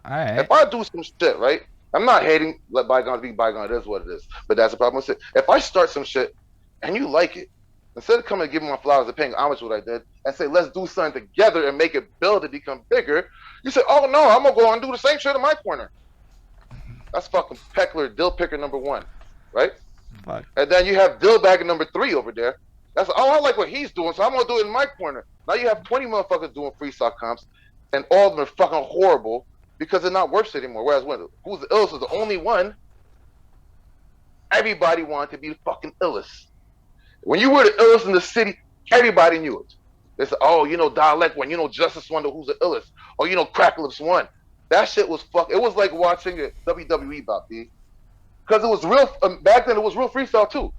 All right. If I do some shit, right? I'm not hating, let bygones be bygones, it is what it is. But that's the problem with it. If I start some shit and you like it, instead of coming and giving my flowers and paying homage to what I did and say, let's do something together and make it build and become bigger, you say, oh no, I'm gonna go and do the same shit in my corner. That's fucking Peckler, Dill Picker number 1, right? Fuck. And then you have Dill Bagger number 3 over there. That's, oh, I like what he's doing, so I'm gonna do it in my corner. Now you have 20 motherfuckers doing freestyle comps, and all of them are fucking horrible because they're not worth it anymore. Whereas when Who's the Illest was the only one, everybody wanted to be the fucking illest. When you were the illest in the city, everybody knew it. They said, oh, you know Dialect won, you know Justice won, who's the illest, or you know Crack Lips won. That shit was it was like watching a WWE bout, B. Because it was real, back then it was real freestyle too.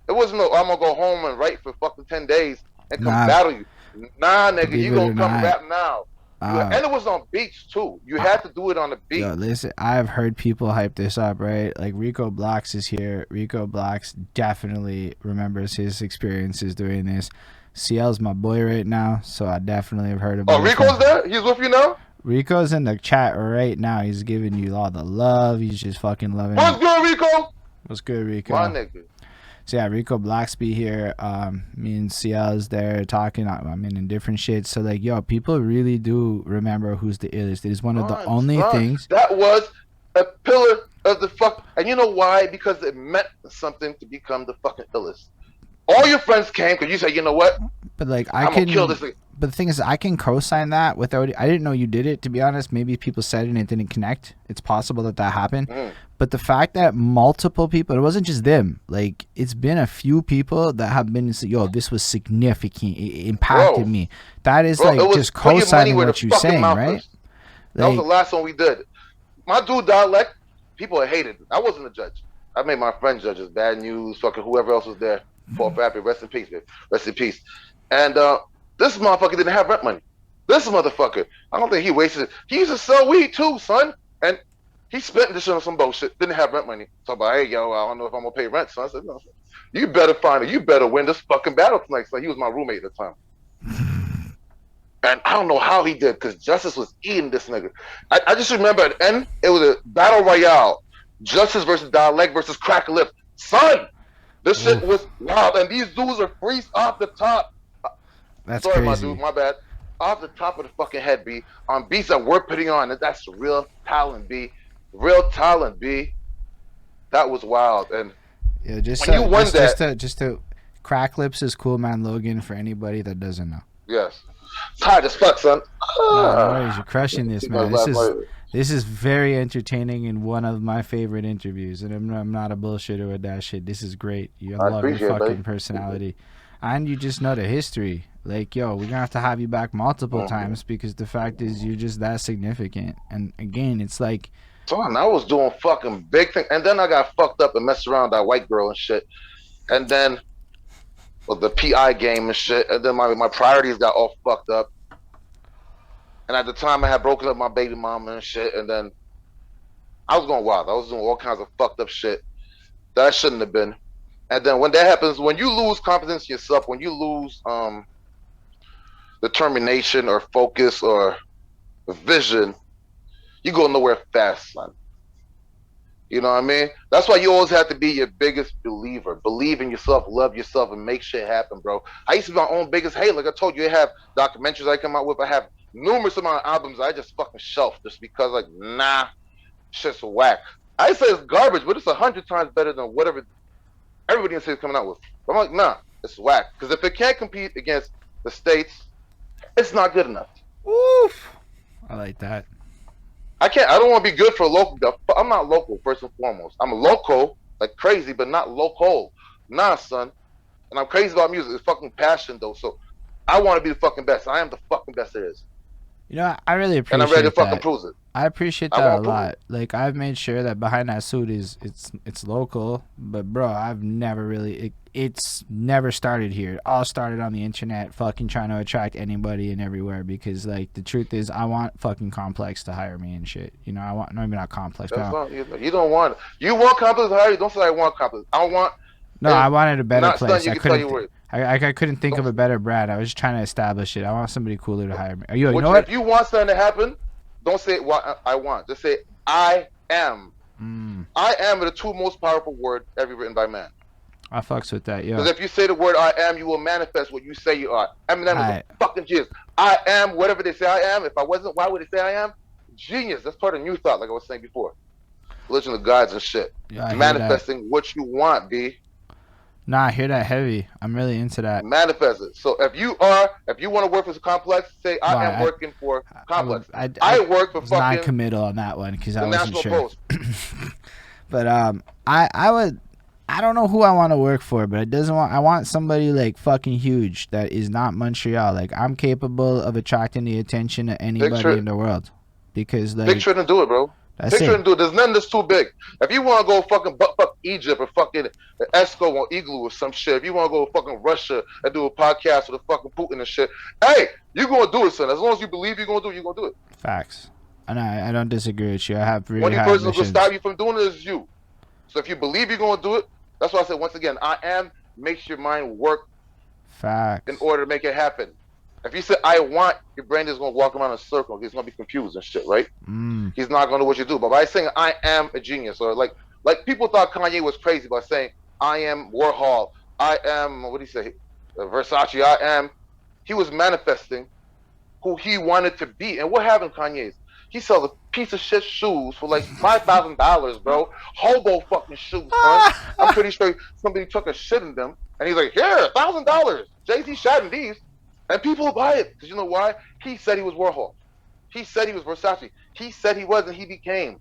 It wasn't no, I'm gonna go home and write for fucking 10 days and come battle you. Nah, nigga, you gonna come rap now. And it was on beats too. You had to do it on the beat. Yo, listen, I've heard people hype this up, right? Like Rico Blocks is here. Rico Blocks definitely remembers his experiences doing this. CL's my boy right now, so I definitely have heard about it. Oh, Rico's there? He's with you now? Rico's in the chat right now. He's giving you all the love. He's just fucking loving What's good, Rico? What's good, Rico? My nigga. So yeah, Rico Blacksby here. Me and CL's there talking. I mean, in different shit. So like, yo, people really do remember who's the illest. It is one of the only things that was a pillar of the fuck. And you know why? Because it meant something to become the fucking illest. All your friends came because you said, you know what? But like, I'm gonna kill this thing. But the thing is, I can co-sign that without. I didn't know you did it. To be honest, maybe people said it and it didn't connect. It's possible that happened. But the fact that multiple people, it wasn't just them. Like, it's been a few people that have been, yo, this was significant. It impacted me. That is like just co-signing what you're saying, right? Like, that was the last one we did. My dude Dialect, people hated it. I wasn't a judge. I made my friend judges. Bad News, fucking whoever else was there. Paul Fappy, rest in peace, man. Rest in peace. And this motherfucker didn't have rent money. This motherfucker, I don't think he wasted it. He used to sell weed too, son. And he spent this shit on some bullshit. Didn't have rent money. So I'm like, hey, yo, I don't know if I'm going to pay rent, son. I said, no. You better find it. You better win this fucking battle tonight, son. He was my roommate at the time. And I don't know how he did, because Justice was eating this nigga. I just remember at the end, it was a battle royale. Justice versus Dialect versus Crack Lips. Son! This shit was wild, and these dudes are freeze off the top. That's Sorry, crazy. my dude, my bad. Off the top of the fucking head, B. On beats that we're putting on, that's real talent, B. Real talent, B. That was wild, and yeah, just when you won that, just to Crack Lips is Cool Man Logan for anybody that doesn't know. Yes, tired as fuck, son. No worries, you're crushing this, man. This is very entertaining and one of my favorite interviews, and I'm not a bullshitter with that shit. This is great. You love your fucking personality, and you just know the history. Like, yo, we're gonna have you back multiple times because the fact is you're just that significant. And again, it's like, son, I was doing fucking big thing, and then I got fucked up and messed around with that white girl and shit, and then with the PI game and shit, and then my priorities got all fucked up. And at the time, I had broken up with my baby mama and shit, and then I was going wild. I was doing all kinds of fucked up shit that I shouldn't have been. And then when that happens, when you lose confidence in yourself, when you lose determination or focus or vision, you go nowhere fast, son. You know what I mean? That's why you always have to be your biggest believer. Believe in yourself, love yourself, and make shit happen, bro. I used to be my own biggest hater. Like I told you, I have documentaries I come out with. I have numerous amount of albums I just fucking shelf just because, like, nah, shit's whack. I say it's garbage, but it's 100 times better than whatever everybody in the city is coming out with. But I'm like, nah, it's whack. Because if it can't compete against the States, it's not good enough. Oof. I like that. I don't want to be good for local. I'm not local, first and foremost. I'm a local, like crazy, but not local. Nah, son. And I'm crazy about music. It's fucking passion, though. So I want to be the fucking best. I am the fucking best there is. You know, I really appreciate and I'm ready to fucking that. prove it. I appreciate that a lot. Like, I've made sure that behind that suit it's local, but bro, I've never really it's never started here. It all started on the internet, fucking trying to attract anybody and everywhere, because like the truth is, I want fucking Complex to hire me and shit. You know, I want, no, maybe not Complex, but you don't want it. You want Complex to hire you? Don't say I want Complex. I want. No, I wanted a better place. I couldn't. I couldn't think of a better brand. I was just trying to establish it. I want somebody cooler to hire me. You know what? If you want something to happen, don't say what I want. Just say I am. I am are the two most powerful words ever written by man. I fucks with that, yeah. Because if you say the word I am, you will manifest what you say you are. Eminem is a fucking genius. I am whatever they say I am. If I wasn't, why would they say I am? Genius. That's part of new thought, like I was saying before. Religion of gods and shit. Yeah, manifesting what you want, B. Nah, I hear that heavy. I'm really into that. Manifest it. So if you want to work for Complex, say I am working for Complex. I work for fucking non-committal on that one because I wasn't sure. Post. But I don't know who I want to work for, but I want somebody like fucking huge that is not Montreal. Like, I'm capable of attracting the attention of anybody in the world. Because like, big try to do it, bro. Picture and do it. There's nothing that's too big. If you want to go fucking fuck Egypt or fucking Esco or Igloo or some shit, if you want to go fucking Russia and do a podcast with a fucking Putin and shit, hey, you're going to do it, son. As long as you believe you're going to do it, you're going to do it. Facts. And I don't disagree with you. I have really Only person who's going to stop you from doing it is you. So if you believe you're going to do it, that's why I said, once again, I am makes your mind work. Facts. In order to make it happen. If you say I want, your brain is going to walk around in a circle. He's going to be confused and shit, right? He's not going to know what you do. But by saying I am a genius, or like people thought Kanye was crazy by saying I am Warhol, I am, what do you say, Versace, I am. He was manifesting who he wanted to be. And what happened, Kanye? He sells a piece of shit shoes for like $5,000, bro. Hobo fucking shoes, son. I'm pretty sure somebody took a shit in them. And he's like, here, $1,000. Jay-Z shot in these. And people will buy it. Because you know why? He said he was Warhol. He said he was Versace. He said he was, and he became.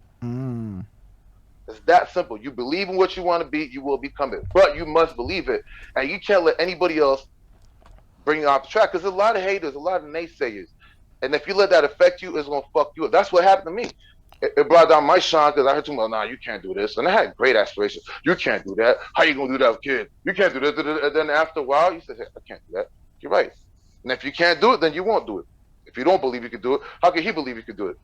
It's that simple. You believe in what you want to be, you will become it. But you must believe it. And you can't let anybody else bring you off the track. Because there's a lot of haters, a lot of naysayers. And if you let that affect you, it's going to fuck you up. That's what happened to me. It brought down my shine because I heard too much, nah, you can't do this. And I had great aspirations. You can't do that. How you going to do that, kid? You can't do this. And then after a while, you say, hey, I can't do that. You're right. And if you can't do it, then you won't do it. If you don't believe you can do it, how can he believe you can do it?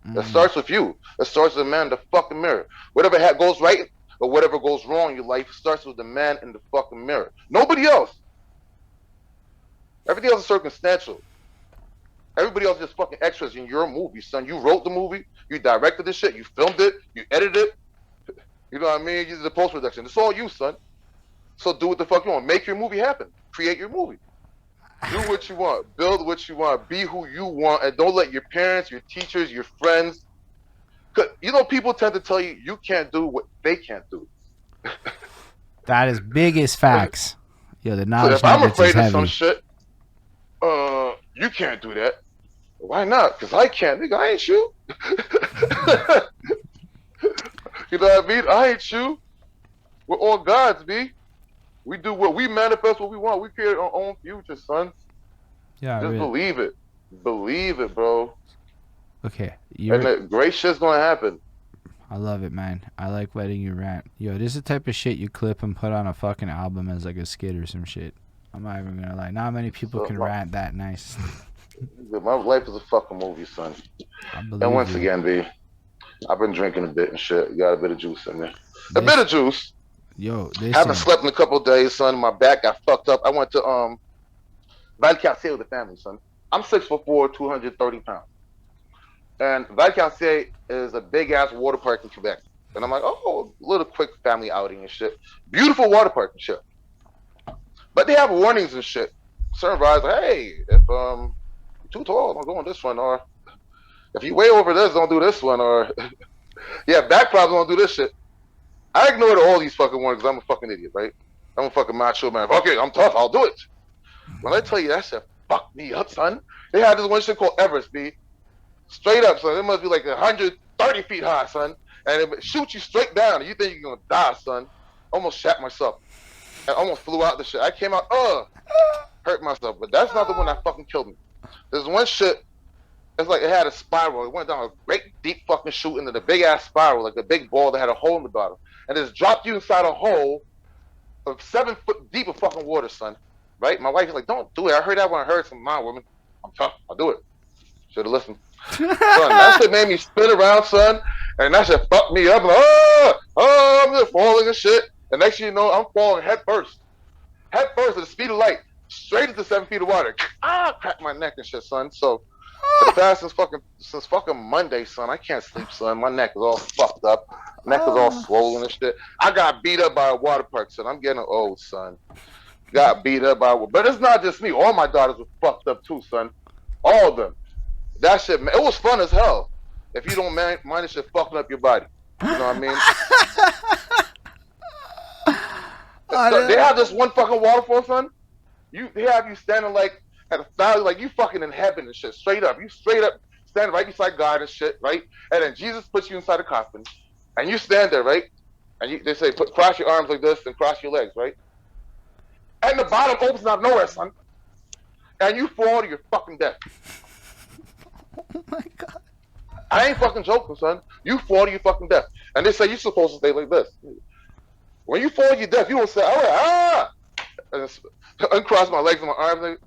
It starts with you. It starts with the man in the fucking mirror. Whatever goes right or whatever goes wrong in your life starts with the man in the fucking mirror. Nobody else. Everything else is circumstantial. Everybody else is just fucking extras in your movie, son. You wrote the movie. You directed the shit. You filmed it. You edited it. You know what I mean? You did the post-production. It's all you, son. So do what the fuck you want. Make your movie happen. Create your movie. Do what you want. Build what you want. Be who you want. And don't let your parents, your teachers, your friends... Cause, you know, people tend to tell you you can't do what they can't do. That is biggest facts. Yo, the knowledge so if I'm afraid of some shit, you can't do that. Why not? Because I can't. Nigga, I ain't you. You know what I mean? I ain't you. We're all gods, B. We do what we manifest what we want. We create our own future, son. Yeah, just believe it. Believe it, bro. Okay. And the great shit's gonna happen. I love it, man. I like letting you rant. Yo, this is the type of shit you clip and put on a fucking album as like a skit or some shit. I'm not even gonna lie. Not many people can rant that nice. My life is a fucking movie, son. And once again, B, I've been drinking a bit and shit. Got a bit of juice in there. A bit of juice. Yo, haven't slept in a couple of days, son. My back got fucked up. I went to Parc X with the family, son. I'm 6'4", 230 pounds. And Parc X is a big ass water park in Quebec. And I'm like, oh, a little quick family outing and shit. Beautiful water park and shit. But they have warnings and shit. Certain rides like, hey, if you're too tall, don't go on this one, or if you way over this, don't do this one, or yeah, back problems, don't do this shit. I ignored all these fucking warnings because I'm a fucking idiot, right? I'm a fucking macho man. Okay, I'm tough, I'll do it. When I tell you that shit fucked me up, son. They had this one shit called Everest, B. Straight up, son. It must be like 130 feet high, son. And it shoots you straight down, and you think you're gonna die, son. Almost shat myself. I almost flew out the shit. I came out, hurt myself. But that's not the one that fucking killed me. There's one shit It's like it had a spiral. It went down a great deep fucking chute into the big ass spiral, like a big ball that had a hole in the bottom, and just dropped you inside a hole of 7 foot deep of fucking water, son. Right? My wife is like, don't do it. I heard that when I heard from my woman. I'm tough. I'll do it. Should have listened. Son, that shit made me spin around, son, and that shit fucked me up. Like, I'm just falling and shit. And next thing you know, I'm falling head first at the speed of light, straight into 7 feet of water. Cracked my neck and shit, son. So for the past since fucking Monday, son, I can't sleep, son. My neck is all fucked up. Neck is all swollen and shit. I got beat up by a water park, son. I'm getting old, son. Got beat up by, but it's not just me. All my daughters were fucked up too, son. All of them. That shit, man, it was fun as hell. If you don't mind this shit fucking up your body. You know what I mean? They have this one fucking waterfall, son. They have you standing like at a valley, like you fucking in heaven and shit, straight up. You straight up standing right beside God and shit, right? And then Jesus puts you inside a coffin, and you stand there, right? And they say, cross your arms like this and cross your legs, right? And the bottom opens out of nowhere, son. And you fall to your fucking death. Oh my God. I ain't fucking joking, son. You fall to your fucking death. And they say you're supposed to stay like this. When you fall to your death, you don't say, and uncross my legs and my arms,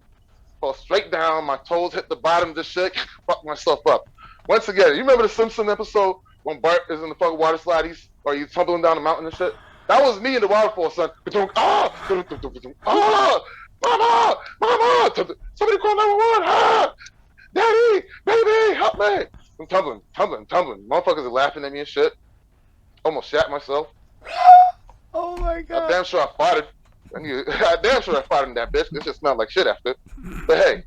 fall straight down, my toes hit the bottom of the shit, fuck myself up. Once again, you remember the Simpson episode when Bart is in the fucking water slide, he's tumbling down the mountain and shit? That was me in the waterfall, son. Mama! Somebody call 911! Daddy! Baby! Help me! I'm tumbling. Motherfuckers are laughing at me and shit. Almost shat myself. Oh my God. I'm damn sure I farted. I'm damn sure I farted in that bitch. It just smelled like shit after. But hey.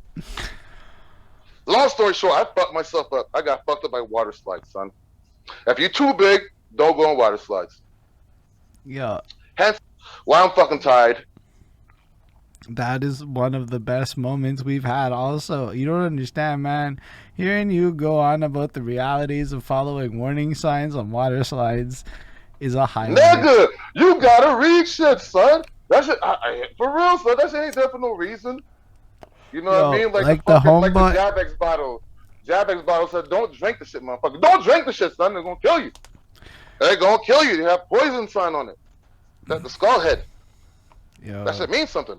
Long story short, I fucked myself up. I got fucked up by water slides, son. If you're too big, don't go on water slides. Yeah. Hence why I'm fucking tired. That is one of the best moments we've had. Also, you don't understand, man. Hearing you go on about the realities of following warning signs on water slides is a highlight. Nigga, you gotta read shit, son. That shit, for real, son. That shit ain't there for no reason. You know what I mean? Like the Jabex bottle. Jabex bottle said, "Don't drink the shit, motherfucker. Don't drink the shit, son. They're gonna kill you. They're gonna kill you. They have poison sign on it. That's the skull head. Yo. That shit means something."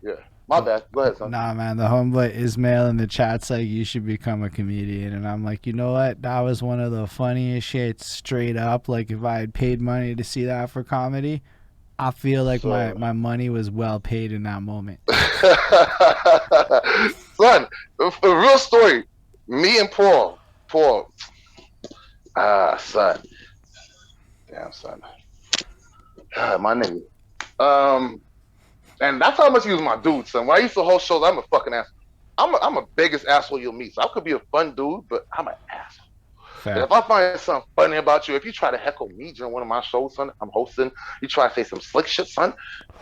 Yeah, my bad. Go ahead, son. Nah, man, the homeboy Ismail in the chat's like, you should become a comedian. And I'm like, you know what? That was one of the funniest shits straight up. Like, if I had paid money to see that for comedy, I feel like my money was well paid in that moment. Son, a real story. Me and Paul. Son. Damn, son. My nigga. And that's how much he was my dude, son. When I used to host shows, I'm a fucking asshole. I'm a biggest asshole you'll meet. So I could be a fun dude, but I'm an asshole. And if I find something funny about you, if you try to heckle me during one of my shows, son, I'm hosting, you try to say some slick shit, son,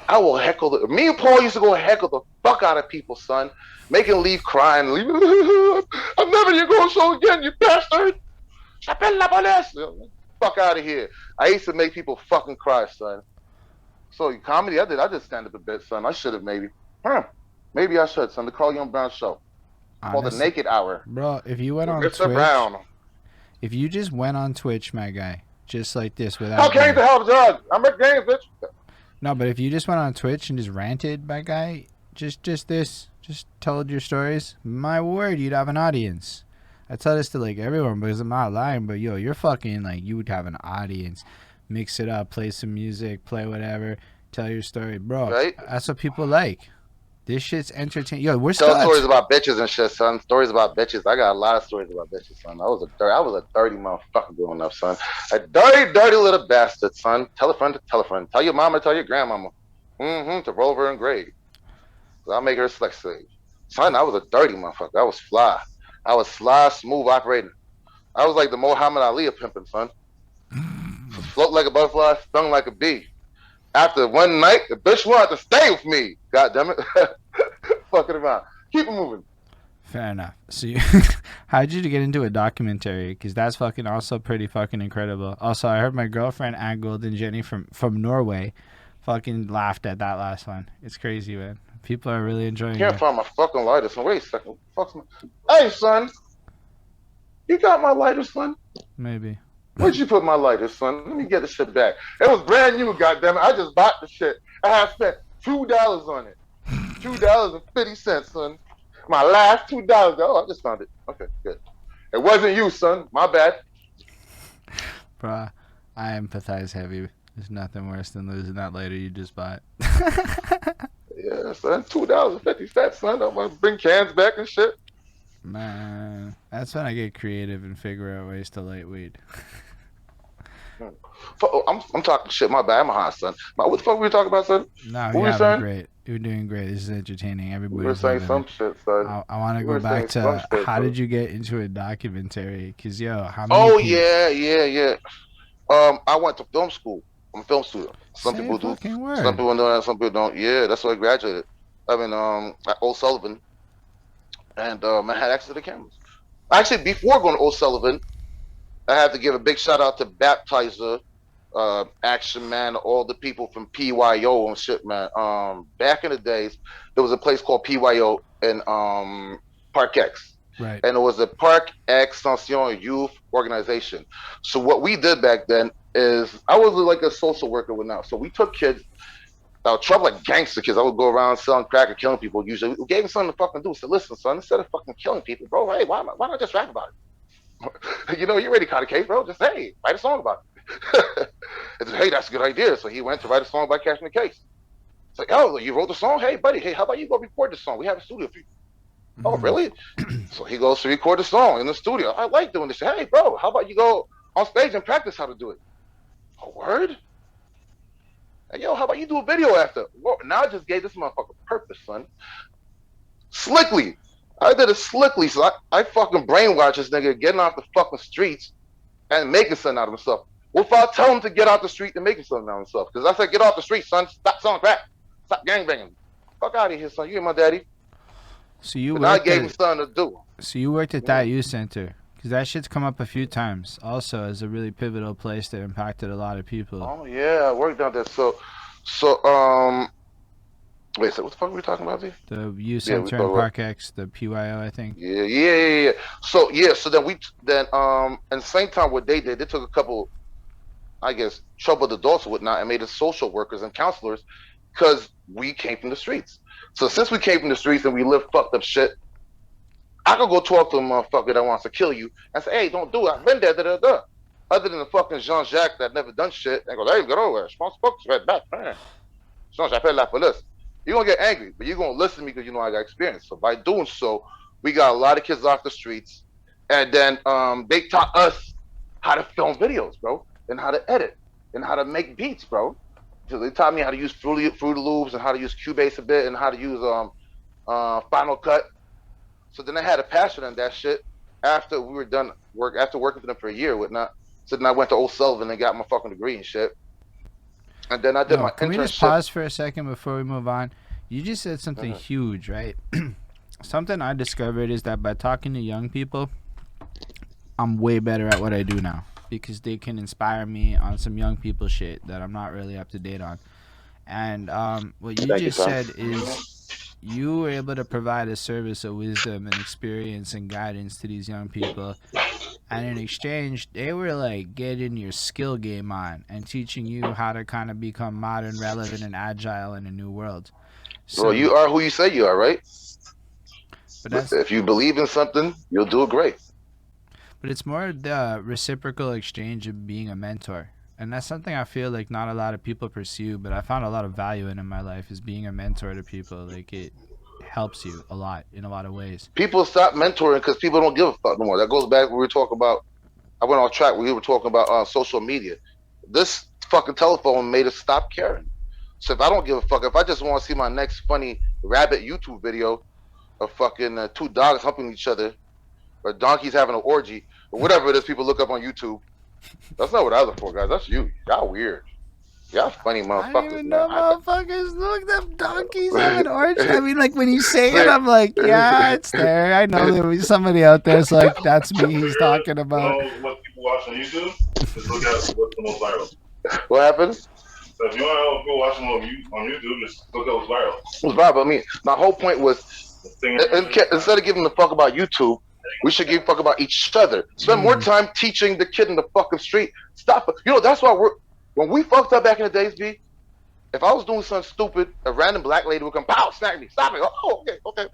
I will heckle me and Paul used to go heckle the fuck out of people, son. Make him leave crying. I'm never gonna go on show again, you bastard. Chapelle la police. Fuck out of here. I used to make people fucking cry, son. So comedy, I did stand up a bit, son. I should have maybe. Maybe I should, son. The Carleone Brown show. Called The Naked Hour. Bro, if you went on Mr. Twitch. Brown. If you just went on Twitch, my guy, just like this without. Okay, the hell, Doug. I'm at games, bitch. No, but if you just went on Twitch and just ranted, my guy, just told your stories, my word, you'd have an audience. I tell this to like everyone because I'm not lying, but yo, you're fucking like you would have an audience. Mix it up, play some music, play whatever, tell your story, bro. Right? That's what people like. This shit's entertaining. Yo, we're Tell stories about bitches and shit, son. Stories about bitches. I got a lot of stories about bitches, son. I was a dirty motherfucker growing up, son. A dirty little bastard, son. Tell a friend to tell a friend. Tell your mama, tell your grandmama. To roll her in grave. I'll make her a sex slave. Son, I was a dirty motherfucker. I was fly. I was sly, smooth operating. I was like the Muhammad Ali of pimping, son. Float like a butterfly, stung like a bee. After one night, the bitch wanted to stay with me. God damn it. Fucking around. Keep it moving. Fair enough. So how'd you get into a documentary? Because that's fucking also pretty fucking incredible. Also, I heard my girlfriend, Anne Golden Jenny from Norway, fucking laughed at that last one. It's crazy, man. People are really enjoying it. Can't find my fucking lighter, son. Wait a second. Hey, son. You got my lighter, son? Maybe. Where'd you put my lighter, son? Let me get the shit back. It was brand new, goddamn it. I just bought the shit. I had spent $2 on it. $2.50, son. My last $2. Oh, I just found it. Okay, good. It wasn't you, son. My bad. Bruh, I empathize heavy. There's nothing worse than losing that lighter you just bought. Yeah, son. $2.50, son. I'm gonna bring cans back and shit. Man, that's when I get creative and figure out ways to light weed. I'm talking shit. My bad. I'm a hot son. What the fuck were we talking about, son? No, what you're doing great. You're doing great. This is entertaining. Everybody's we were saying some shit, son. I want to go back to how did you get into a documentary? Cause yo, how many? Oh yeah. I went to film school. I'm a film student. Some people do. Some people know that. Some people don't. Yeah, that's why I graduated. I mean, at Old Sullivan, and I had access to the cameras. Actually, before going to Old Sullivan, I have to give a big shout out to Baptizer, Action Man, all the people from PYO and shit, man. Back in the days, there was a place called PYO in Parc X. Right. And it was a Parc Extension youth organization. So what we did back then is I was like a social worker with now. So we took kids that were trouble like gangster kids. I would go around selling crack or killing people. Usually, we gave them something to fucking do. So listen, son, instead of fucking killing people, bro, hey, why not just rap about it? You know, you already caught a case, bro. Just hey, write a song about it. And said, hey, that's a good idea. So he went to write a song about catching the case. It's like, oh, you wrote the song? Hey, buddy, hey, how about you go record the song? We have a studio for you. Oh, really? So he goes to record the song in the studio. I like doing this. Hey, bro, how about you go on stage and practice how to do it? A word? Hey, yo, how about you do a video after? Well, now I just gave this motherfucker purpose, son. Slickly. I did it slickly, so I fucking brainwashed this nigga getting off the fucking streets and making something out of himself. Without telling him to get out the street and making something out of himself. Because I said, get off the street, son. Stop selling crack. Stop gangbanging. Fuck out of here, son. You ain't my daddy. So you I gave him something to do. So you worked at that youth center, because that shit's come up a few times. Also, as a really pivotal place that impacted a lot of people. Oh yeah, I worked down there. So, wait. So what the fuck were we talking about there? The youth center in Parc X, the PYO, I think. Yeah. So then and the same time what they did, they took a couple, I guess, troubled adults and whatnot, and made us social workers and counselors, because we came from the streets. So since we came from the streets and we lived fucked up shit, I could go talk to a motherfucker that wants to kill you and say, hey, don't do it. I've been there, da. Other than the fucking Jean-Jacques that never done shit, and go, hey, get over it. Je pense pas que tu vas être back, man. J'appelle la police. You're going to get angry, but you're going to listen to me because you know I got experience. So by doing so, we got a lot of kids off the streets. And then they taught us how to film videos, bro, and how to edit, and how to make beats, bro. So they taught me how to use Fruity Loops and how to use Cubase a bit and how to use Final Cut. So then I had a passion in that shit after we were done after working for them for a year and whatnot. So then I went to Old Sullivan and got my fucking degree and shit. And then I did my internship. Can we just pause for a second before we move on? You just said something huge, right? Something I discovered is that by talking to young people, I'm way better at what I do now, because they can inspire me on some young people shit that I'm not really up to date on. And what you just said is you were able to provide a service of wisdom and experience and guidance to these young people, and in exchange they were like getting your skill game on and teaching you how to kind of become modern, relevant, and agile in a new world. So, well, you are who you say you are, right? But if you believe in something, you'll do it great. But it's more the reciprocal exchange of being a mentor. And that's something I feel like not a lot of people pursue, but I found a lot of value in my life, is being a mentor to people. Like, it helps you a lot in a lot of ways. People stop mentoring because people don't give a fuck no more. That goes back when we were talking about, I went off track when we were talking about social media. This fucking telephone made us stop caring. So if I don't give a fuck, if I just want to see my next funny rabbit YouTube video of fucking two dogs humping each other, or donkeys having an orgy, or whatever it is people look up on YouTube, that's not what I look for, guys. That's you. Y'all weird. Y'all funny motherfuckers. I didn't even know motherfuckers looked up donkeys having orgy. I mean, like, when you say it, I'm like, yeah, it's there. I know there was somebody out there's like, that's me he's talking about. You know what people watch on YouTube? Just look at what's the most viral. What happened? So if you want to know people watching on YouTube, just look at what's viral. It was viral. I mean, my whole point was, instead of giving a fuck about YouTube, We should give a fuck about each other. Spend more time teaching the kid in the fucking street. Stop it. You know, that's why when we fucked up back in the days, B, if I was doing something stupid, a random black lady would come, pow, smack me. Stop it. Oh, okay.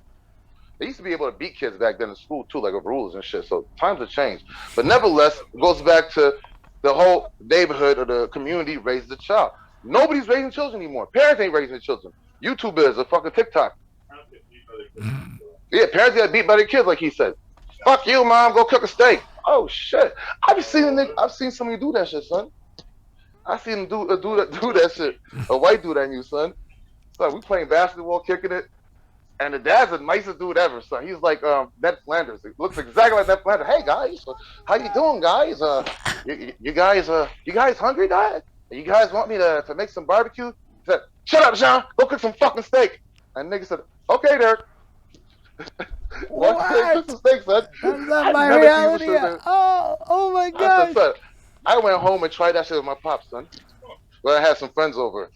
They used to be able to beat kids back then in school, too, like with rules and shit. So times have changed. But nevertheless, it goes back to the whole neighborhood or the community raises a child. Nobody's raising children anymore. Parents ain't raising children. YouTube is a fucking TikTok. Yeah, parents get beat by their kids, like he said. Fuck you, mom. Go cook a steak. Oh shit! I've seen somebody do that shit, son. I seen him do that shit. A white dude I knew, son. Son, we playing basketball, kicking it, and the dad's the nicest dude ever, son. He's like Ned Flanders. He looks exactly like Ned Flanders. Hey guys, how you doing, guys? You guys hungry, Dad? You guys want me to make some barbecue? He said, shut up, Sean. Go cook some fucking steak. And nigga said, okay, Derek. What? Cook some steak, son. That's not my reality. Oh my god. I went home and tried that shit with my pops, son. Well, I had some friends over.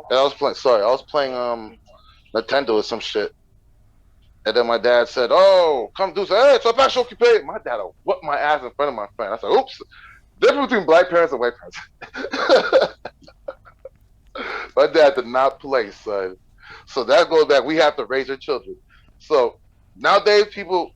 And I was playing Nintendo or some shit. And then my dad said, oh, come do something. Hey, it's a special occupation. My dad whooped my ass in front of my friend. I said, oops. Difference between black parents and white parents. My dad did not play, son. So that goes back. We have to raise our children. So nowadays, people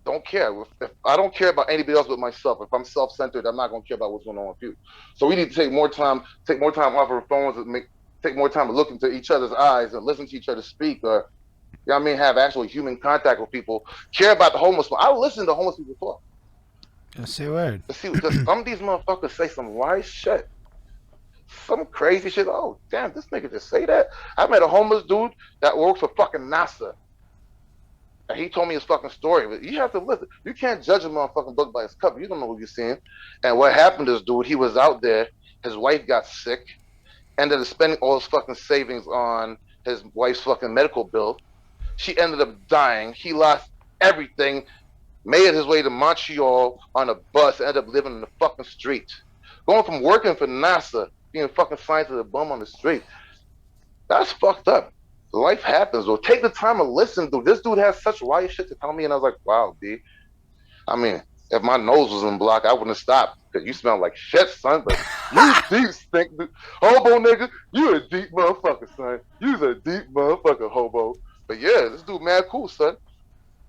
don't care. If I don't care about anybody else but myself. If I'm self-centered, I'm not going to care about what's going on with you. So we need to take more time off our phones and take more time to look into each other's eyes and listen to each other speak. Or, you know what I mean? Have actual human contact with people. Care about the homeless. I listen to homeless people talk. Just say word. See, some of these motherfuckers say some wise shit. Some crazy shit. Oh, damn, this nigga just say that? I met a homeless dude that works for fucking NASA. And he told me his fucking story. But you have to listen. You can't judge a motherfucking book by its cover. You don't know what you're seeing. And what happened to this dude, he was out there. His wife got sick. Ended up spending all his fucking savings on his wife's fucking medical bill. She ended up dying. He lost everything. Made his way to Montreal on a bus. Ended up living in the fucking street. Going from working for NASA, being a fucking scientist, a bum on the street. That's fucked up. Life happens, though. Take the time to listen, dude. This dude has such wild shit to tell me, and I was like, wow, B. I mean, if my nose was in block, I wouldn't have stopped, because you smell like shit, son, but you deep stink, dude. Hobo nigga, you a deep motherfucker, son. You's a deep motherfucker, hobo. But yeah, this dude mad cool, son.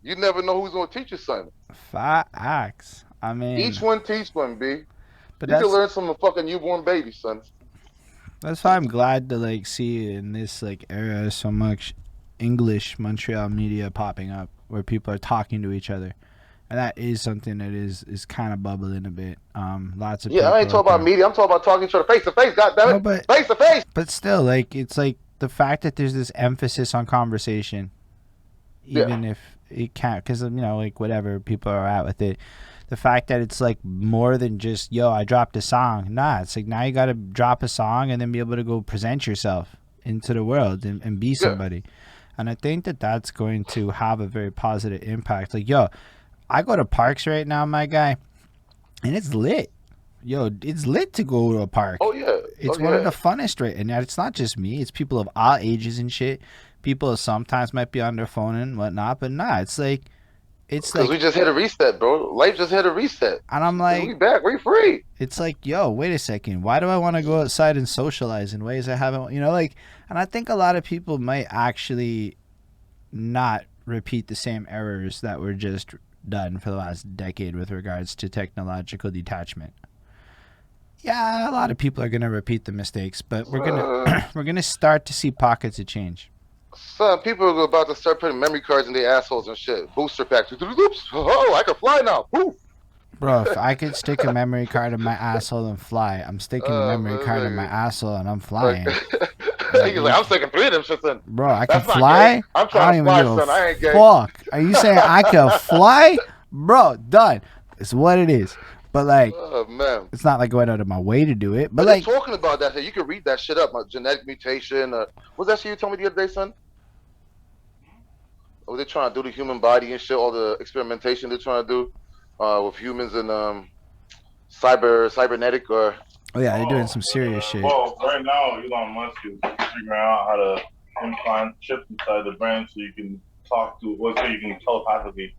You never know who's going to teach you, son. Facts. I mean, each one teach one, B. But you can learn from a fucking newborn baby, son. That's why I'm glad to like see in this like era so much English Montreal media popping up where people are talking to each other, and that is something that is kind of bubbling a bit. Lots of I ain't talking about media. I'm talking about talking to each other face to face. Goddamn it, face to face. But still, like it's like the fact that there's this emphasis on conversation, even if it can't, because you know, like whatever people are at with it. The fact that it's like more than just, yo, I dropped a song. Nah, it's like now you got to drop a song and then be able to go present yourself into the world and be somebody. And I think that that's going to have a very positive impact. Like, yo, I go to parks right now, my guy, and it's lit. Yo, it's lit to go to a park. Oh, yeah. It's one of the funnest right. And it's not just me. It's people of all ages and shit. People sometimes might be on their phone and whatnot. But nah, it's like, because we just hit a reset, bro. Life just hit a reset. And I'm like, we back. We free. It's like, yo, wait a second. Why do I want to go outside and socialize in ways I haven't, you know, like, and I think a lot of people might actually not repeat the same errors that were just done for the last decade with regards to technological detachment. Yeah, a lot of people are going to repeat the mistakes, but we're going to start to see pockets of change. Son, people are about to start putting memory cards in their assholes and shit. Booster packs. Oops. Oh, I can fly now. Poof. Bro, if I could stick a memory card in my asshole and fly, I'm sticking a memory card in my asshole and I'm flying. He's like, I'm sticking 3 of them shits in. Bro, I can fly? I'm trying to fly, son. I ain't gay. Fuck. Are you saying I can fly? Bro, done. It's what it is. But like, it's not like going out of my way to do it. But like, talking about that, you can read that shit up. Genetic mutation. What's that shit you told me the other day, son? What they're trying to do to the human body and shit, all the experimentation they're trying to do with humans and cybernetic or. Oh yeah, they're doing some serious shit. Well, right now Elon Musk is figuring out how to implant chips inside the brain so you can talk to, let's say you can telepathically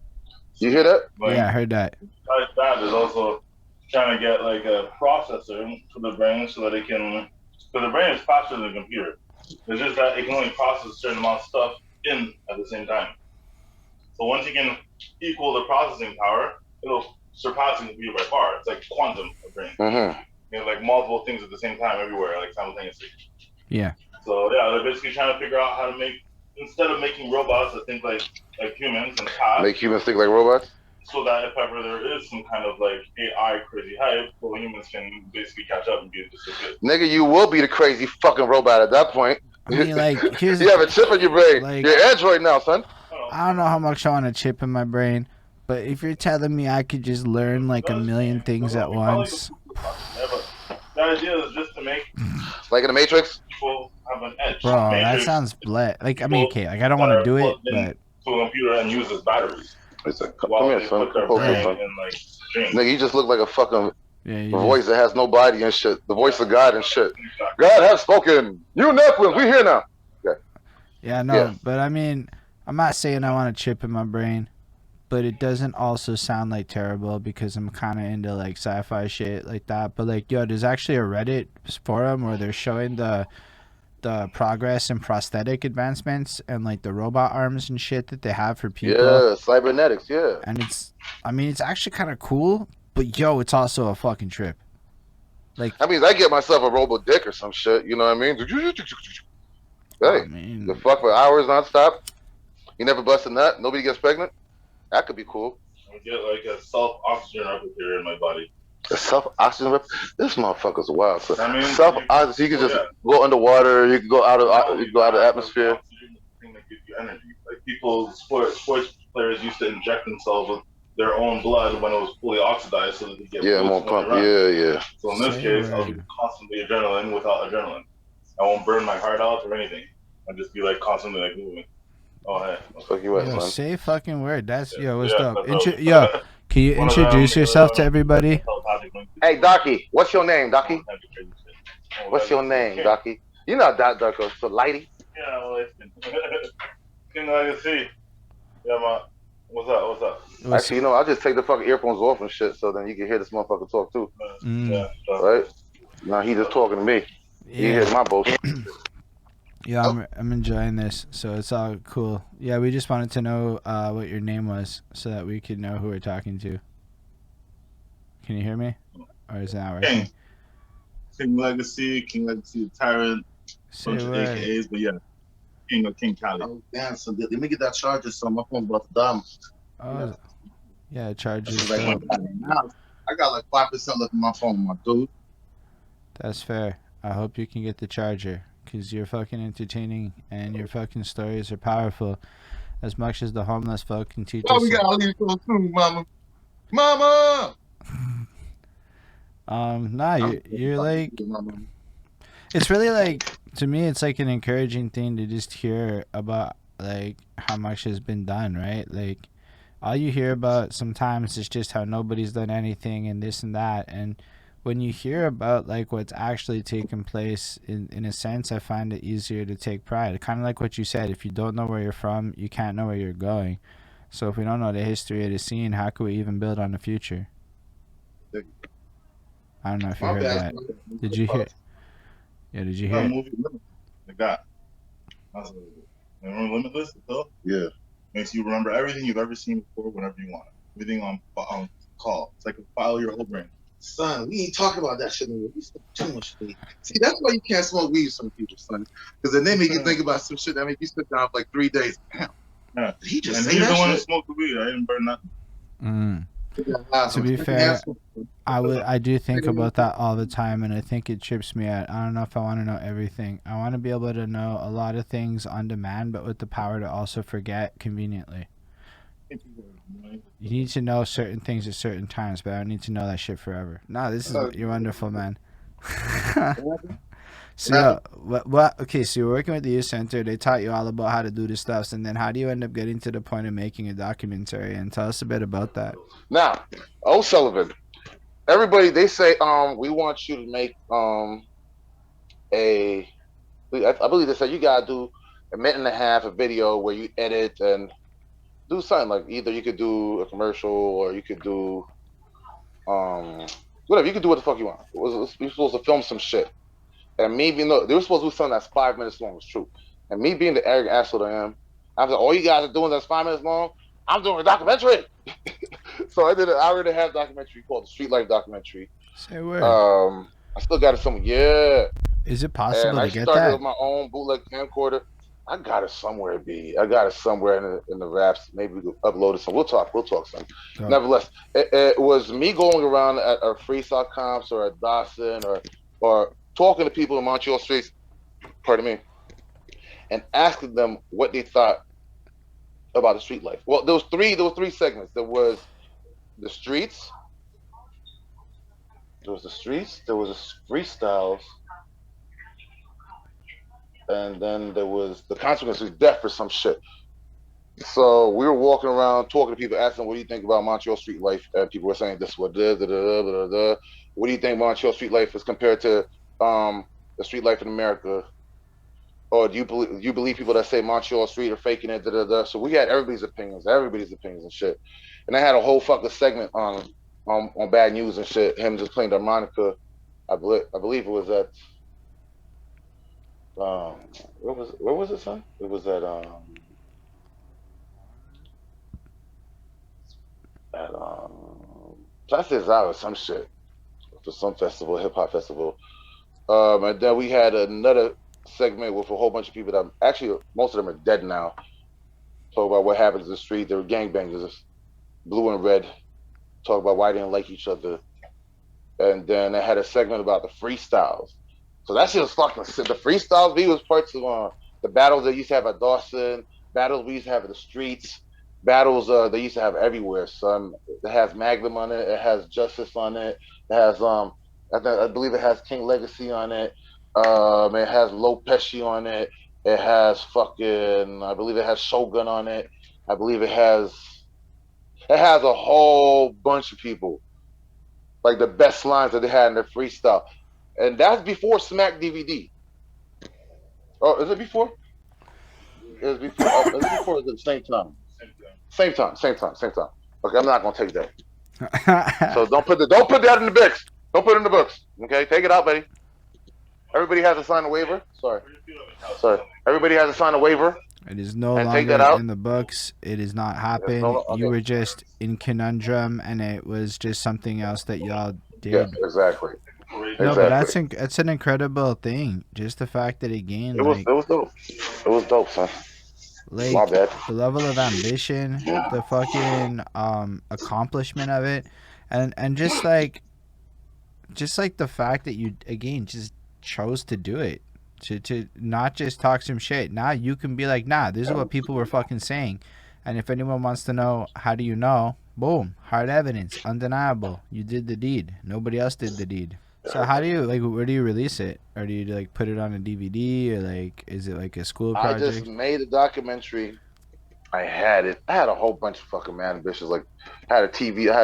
You hear that? Like, yeah, I heard that. besides that, there's also trying to get like a processor for the brain so that it can. Because the brain is faster than a computer. It's just that it can only process a certain amount of stuff in at the same time. So once you can equal the processing power, it'll surpass the computer by far. It's like quantum of brain. Mm-hmm. You know, like multiple things at the same time everywhere, like simultaneously. Yeah. So yeah, they're basically trying to figure out how to make, instead of making robots that think like humans and tasks, Make humans think like robots. so that if ever there is some kind of like AI crazy hype, well, humans can basically catch up and be just as good. Nigga, you will be the crazy fucking robot at that point. I mean, like, here's you have a chip in your brain. like, You're Android now, son. I don't know how much I want a chip in my brain, but if you're telling me I could just learn like a million things at once. The idea is just to make like in the Matrix. People have an edge. Bro, that sounds bleh. Like, I mean, okay, like I don't want to do it, but to a computer and use as batteries. It's like, come here, son. Like, nigga, you just look like a fucking yeah, voice that has no body and shit. The voice of God and shit. God has spoken. You Nephilim, we here now. Okay. Yeah, no, yeah. But I mean, I'm not saying I want a chip in my brain, but it doesn't also sound like terrible because I'm kind of into like sci-fi shit like that. But like, yo, there's actually a Reddit forum where they're showing the progress in prosthetic advancements and like the robot arms and shit that they have for people. Yeah, cybernetics, yeah. And it's, I mean, it's actually kind of cool, but yo, it's also a fucking trip. Like, that means I get myself a robo dick or some shit, you know what I mean? Hey, the fuck for hours nonstop. You never bust a nut, nobody gets pregnant. That could be cool. I get like a self-oxygen replicator in my body. A self-oxygen this motherfucker's wild. So I mean, self-oxygen, so you can just go underwater, you can go out of the atmosphere. Thing that gives you energy. Like people, sports players used to inject themselves with their own blood when it was fully oxidized so that they get more pump. Yeah. So in this case, I'll be constantly adrenaline without adrenaline. I won't burn my heart out or anything. I'll just be like constantly like moving. Oh hey, fuck you, yo, say fucking word. That's what's up? Yo, can you introduce yourself to everybody? Hey, Docky, what's your name, Docky? What's your name, Docky? You know Darko, so Lighty. Yeah, well, it's been I can see. Yeah, man. What's up? Actually, you know, I'll just take the fucking earphones off and shit, so then you can hear this motherfucker talk too. Yeah. Right? Now he just talking to me. Yeah. He hears my bullshit. Yeah, I'm enjoying this, so it's all cool. Yeah, we just wanted to know what your name was so that we could know who we're talking to. Can you hear me? Or is that working? King Legacy the Tyrant, bunch of AKAs, but yeah, King Cali. Oh, damn, so let me get that charger so my phone's about to die. Oh, yeah, charger's like I got like 5% left in my phone, my dude. That's fair. I hope you can get the charger. Because you're fucking entertaining and your fucking stories are powerful as much as the homeless folk can teach us. Oh, we got to leave so soon, mama. Mama! Nah, you're like, it's really like, to me, it's like an encouraging thing to just hear about like how much has been done, right? Like, all you hear about sometimes is just how nobody's done anything and this and that. And when you hear about like what's actually taken place, in a sense, I find it easier to take pride. Kind of like what you said, if you don't know where you're from, you can't know where you're going. So if we don't know the history of the scene, how can we even build on the future? I don't know if you heard that. Did you hear? Yeah, did you hear? The guy. Remember Limitless? Yeah. Makes you remember everything you've ever seen before, whenever you want. Everything on call. It's like a file your whole brain. Son, we ain't talking about that shit anymore. We smoke too much weed. See, that's why you can't smoke weed with some people, son. Because then they make you think about some shit that make you sit down for like 3 days. Damn. Yeah. Did he just and say he's that the one who shit? smoked the weed. I didn't burn nothing. To be fair, I do think about that all the time, and I think it trips me out. I don't know if I want to know everything. I want to be able to know a lot of things on demand, but with the power to also forget conveniently. You need to know certain things at certain times, but I don't need to know that shit forever. No, this is you're wonderful, man. So what? Okay, so you're working with the youth center. They taught you all about how to do this stuff, and then how do you end up getting to the point of making a documentary? And tell us a bit about that. Now, O'Sullivan, everybody they say we want you to make I believe they said you gotta do a minute and a half of video where you edit and do something like either you could do a commercial or you could do whatever. You could do what the fuck you want. You're supposed to film some shit. And me being they were supposed to do something that's 5 minutes long. It's true. And me being the arrogant asshole I am, after all you guys are doing that's 5 minutes long, I'm doing a documentary. So I already have a documentary called the Street Life documentary. Say word. I still got it somewhere. Yeah. Is it possible to get that? I started with my own bootleg camcorder. I got it somewhere, B. I got it somewhere in the raps. Maybe we could upload it. So we'll talk some. Oh. Nevertheless, it was me going around at a freestyle comps or at Dawson or talking to people in Montreal streets, pardon me, and asking them what they thought about the street life. Well, there was three segments. There was the streets, there was the freestyles, and then there was the consequences of death for some shit. So we were walking around talking to people, asking them, what do you think about Montreal street life? And people were saying this is what it is, What do you think Montreal street life is compared to the street life in America? Or do you believe people that say Montreal street are faking it? So we had everybody's opinions and shit. And I had a whole fucking segment on bad news and shit. Him just playing the harmonica. I believe it was at where was it, son? It was at Plaza or some shit for some festival, hip hop festival. And then we had another segment with a whole bunch of people that actually most of them are dead now. Talk about what happens in the street. They were gangbangers, blue and red. Talk about why they didn't like each other. And then they had a segment about the freestyles. So that shit was fucking sick. The freestyles was parts of the battles they used to have at Dawson, battles we used to have in the streets, battles they used to have everywhere. So it has Magnum on it. It has Justice on it. It has I believe it has King Legacy on it. It has Low Pesci on it. It has I believe it has Shogun on it. I believe it has a whole bunch of people. Like the best lines that they had in their freestyle. And that's before Smack DVD. Oh, is it before? It was before. Is it before or is it the same time? Same time. Okay, I'm not gonna take that. So don't put that in the books. Don't put it in the books. Okay, take it out, buddy. Everybody has to sign a waiver. Sorry. Everybody has to sign a waiver. It is no longer in the books. It is not happened. Okay. You were just in conundrum, and it was just something else that y'all did. Yeah, exactly. No, but that's an incredible thing. Just the fact that again, it was dope. It was dope, son. Like my bad. The level of ambition, the fucking accomplishment of it, and just like the fact that you again just chose to do it. To not just talk some shit. Now you can be like, nah, this is what people were fucking saying. And if anyone wants to know, how do you know? Boom. Hard evidence. Undeniable. You did the deed. Nobody else did the deed. So how do you, like, where do you release it? Or do you, like, put it on a DVD? Or, like, is it, like, a school project? I just made a documentary. I had a whole bunch of fucking ambitions. Like, I had a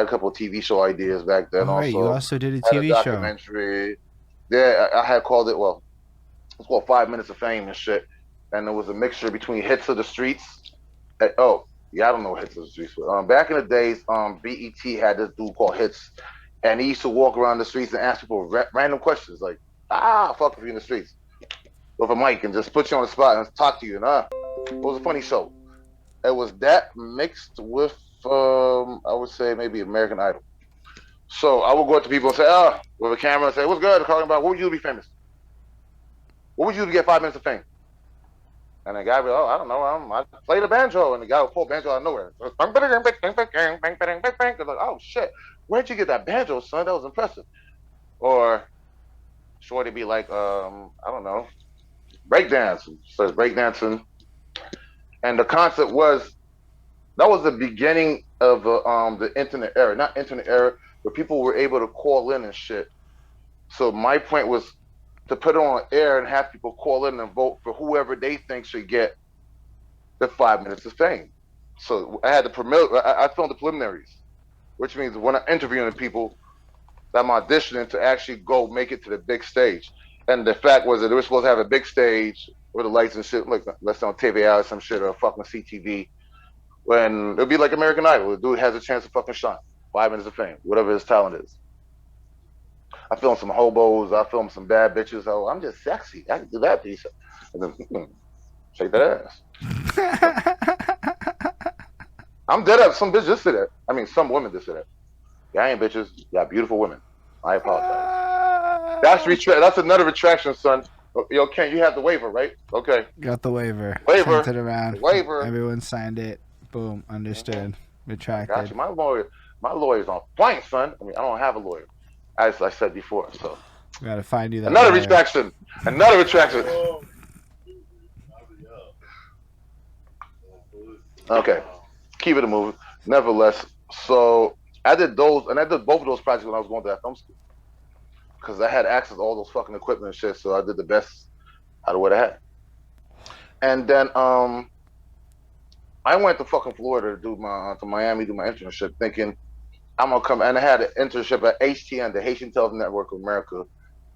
couple of TV show ideas back then. Right, you also did a TV show. Documentary. Yeah, I had called it, it's called 5 Minutes of Fame and shit. And it was a mixture between Hits of the Streets. I don't know what Hits of the Streets were. Back in the days, BET had this dude called Hits. And he used to walk around the streets and ask people random questions like, fuck with you in the streets. With a mic and just put you on the spot and talk to you. And it was a funny show. It was that mixed with, I would say maybe American Idol. So I would go up to people and say, with a camera and say, what's good? Talking about, what would you do to be famous? What would you do to get 5 minutes of fame? And the guy would, I don't know, I play the banjo. And the guy would pull banjo out of nowhere. Like, oh, shit. Where'd you get that banjo, son? That was impressive. Or Shorty be like, I don't know, breakdancing. Starts breakdancing. And the concept was, that was the beginning of the internet era. Not internet era, but people were able to call in and shit. So my point was to put it on air and have people call in and vote for whoever they think should get the 5 minutes of fame. So I had I filmed the preliminaries, which means when I'm interviewing people, I'm auditioning to actually go make it to the big stage. And the fact was that they were supposed to have a big stage with the lights and shit, like let's say on TVA or some shit or fucking CTV, When it'll be like American Idol, the dude has a chance to fucking shine. 5 minutes of fame, whatever his talent is. I film some hobos. I film some bad bitches. Oh, I'm just sexy. I can do that piece. And then shake that ass. I'm dead up. Some bitches just say that. I mean, some women just say that. Y'all ain't bitches. Y'all beautiful women. I apologize. That's another retraction, son. Yo, Ken, you have the waiver, right? Okay. Got the waiver. Waiver. Sent it around. Waiver. Everyone signed it. Boom. Understood. Retracted. Got you. My lawyer's on point, son. I mean, I don't have a lawyer, as I said before. So. We gotta find you that. Another retraction. Another retraction. Okay. Keep it a moving. Nevertheless, so I did those, and I did both of those projects when I was going to that film school. Because I had access to all those fucking equipment and shit, so I did the best out of what I had. And then I went to fucking Florida to do to Miami, do my internship, thinking I'm gonna come. And I had an internship at HTN, the Haitian Television Network of America,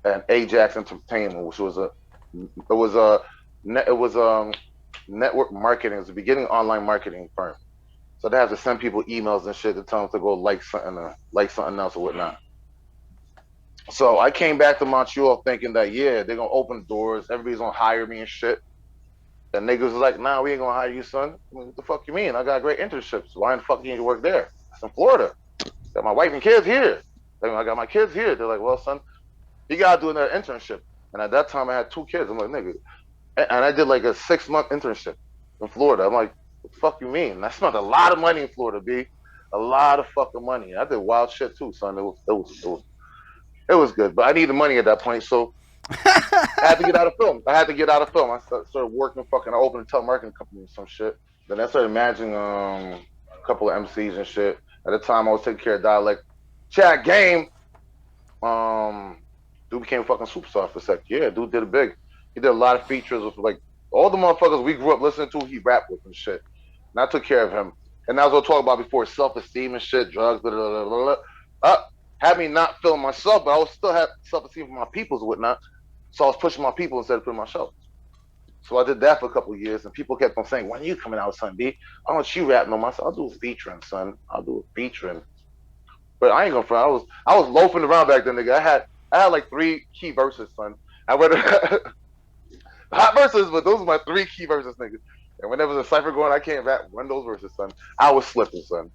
and Ajax Entertainment, which was network marketing. It was the beginning online marketing firm. So they have to send people emails and shit to tell them to go like something else or whatnot. So I came back to Montreal thinking that, yeah, they're going to open doors. Everybody's going to hire me and shit. And niggas was like, nah, we ain't going to hire you, son. I mean, what the fuck you mean? I got great internships. Why in the fuck you need to work there? It's in Florida. Got my wife and kids here. I got my kids here. They're like, well, son, you got to do another internship. And at that time, I had 2 kids. I'm like, nigga. And I did like a 6-month internship in Florida. I'm like, what the fuck you mean? I spent a lot of money in Florida, B. A lot of fucking money. I did wild shit too, son. It was good, but I needed money at that point, so I had to get out of film. I started working I opened a telemarketing company and some shit. Then I started managing a couple of MCs and shit. At the time, I was taking care of dialect. Chat game. Dude became a fucking superstar for a sec. Yeah, dude did it big. He did a lot of features with like all the motherfuckers we grew up listening to. He rapped with and shit. And I took care of him. And that's what I was talking about before, self-esteem and shit, drugs, blah, blah, blah, blah. Had me not feeling myself, but I was still had self-esteem for my peoples and whatnot. So I was pushing my people instead of putting myself. So I did that for a couple of years, and people kept on saying, when are you coming out, son, B? I don't you rapping on myself. I'll do a featuring, son. I'll do a featuring. But I ain't gonna front. I was loafing around back then, nigga. I had like 3 key verses, son. I read hot verses, but those are my 3 key verses, nigga. And when there was a cipher going, I can't rap one of those verses, son. I was slipping, son.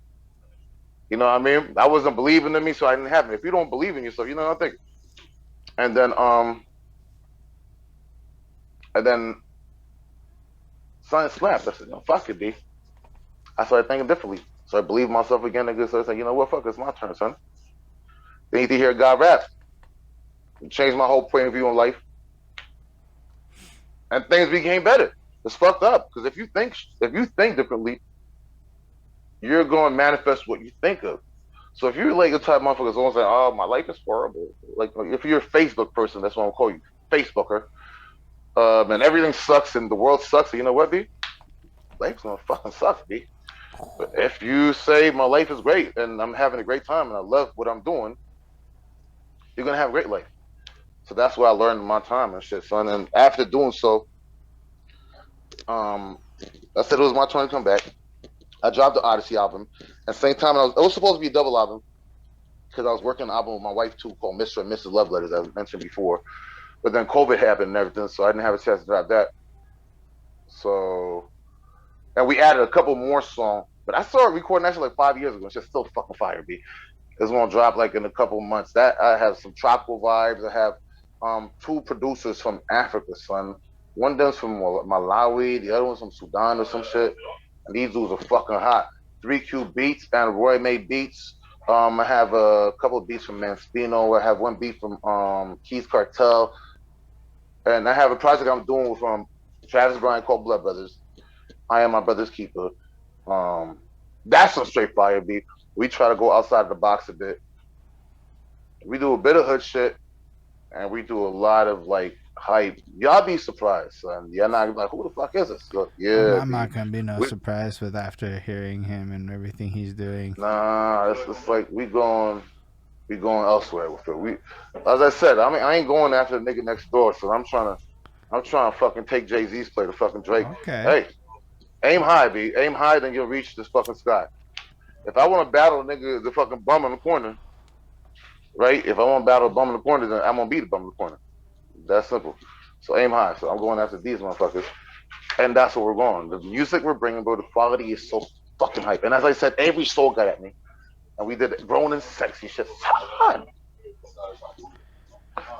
You know what I mean? I wasn't believing in me, so I didn't have it. If you don't believe in yourself, you know what I'm thinking. And then something snapped. I said, no, fuck it, B. I started thinking differently. So I believed myself again, nigga. So I said, you know what, fuck, it's my turn, son. They need to hear God rap. It changed my whole point of view on life. And things became better. It's fucked up. Because if you think differently, you're going to manifest what you think of. So if you're like a type of motherfucker that's always saying, oh, my life is horrible. Like if you're a Facebook person, that's what I'm calling you, Facebooker. And everything sucks and the world sucks. You know what, B? Life's gonna fucking suck, B. But if you say my life is great and I'm having a great time and I love what I'm doing, you're gonna have a great life. So that's what I learned in my time and shit, son. And after doing so, I said it was my turn to come back. I dropped the Odyssey album. At the same time, it was supposed to be a double album because I was working on an album with my wife too called Mr. and Mrs. Love Letters, as I mentioned before. But then COVID happened and everything, so I didn't have a chance to drop that. So, and we added a couple more songs. But I started recording that shit like 5 years ago. It's just still fucking fire, B. It's gonna drop like in a couple months. That I have some tropical vibes. I have 2 producers from Africa, son. One of them's from Malawi, the other one's from Sudan or some shit. And these dudes are fucking hot. 3Q Beats and Roy made beats. I have a couple of beats from Manspino. I have 1 beat from Keys Cartel. And I have a project I'm doing with Travis Bryan called Blood Brothers. I Am My Brother's Keeper. That's some straight fire beat. We try to go outside of the box a bit. We do a bit of hood shit. And we do a lot of like hype. Y'all be surprised, son. Y'all not like, who the fuck is this? Look, yeah, I'm not gonna be surprised with after hearing him and everything he's doing. Nah, it's like we going elsewhere with it. As I said, I mean, I ain't going after the nigga next door, so I'm trying to fucking take Jay-Z's play to fucking Drake. Okay. Hey, Aim high, B. Aim high, then you'll reach this fucking sky. If I want to battle a nigga, the fucking bum in the corner, right? If I want to battle a bum in the corner, then I'm gonna be the bum in the corner. That's simple. So aim high. So I'm going after these motherfuckers, and that's where we're going. The music we're bringing, bro, the quality is so fucking hype. And as I said, every soul got at me, and we did it grown and sexy shit. Son,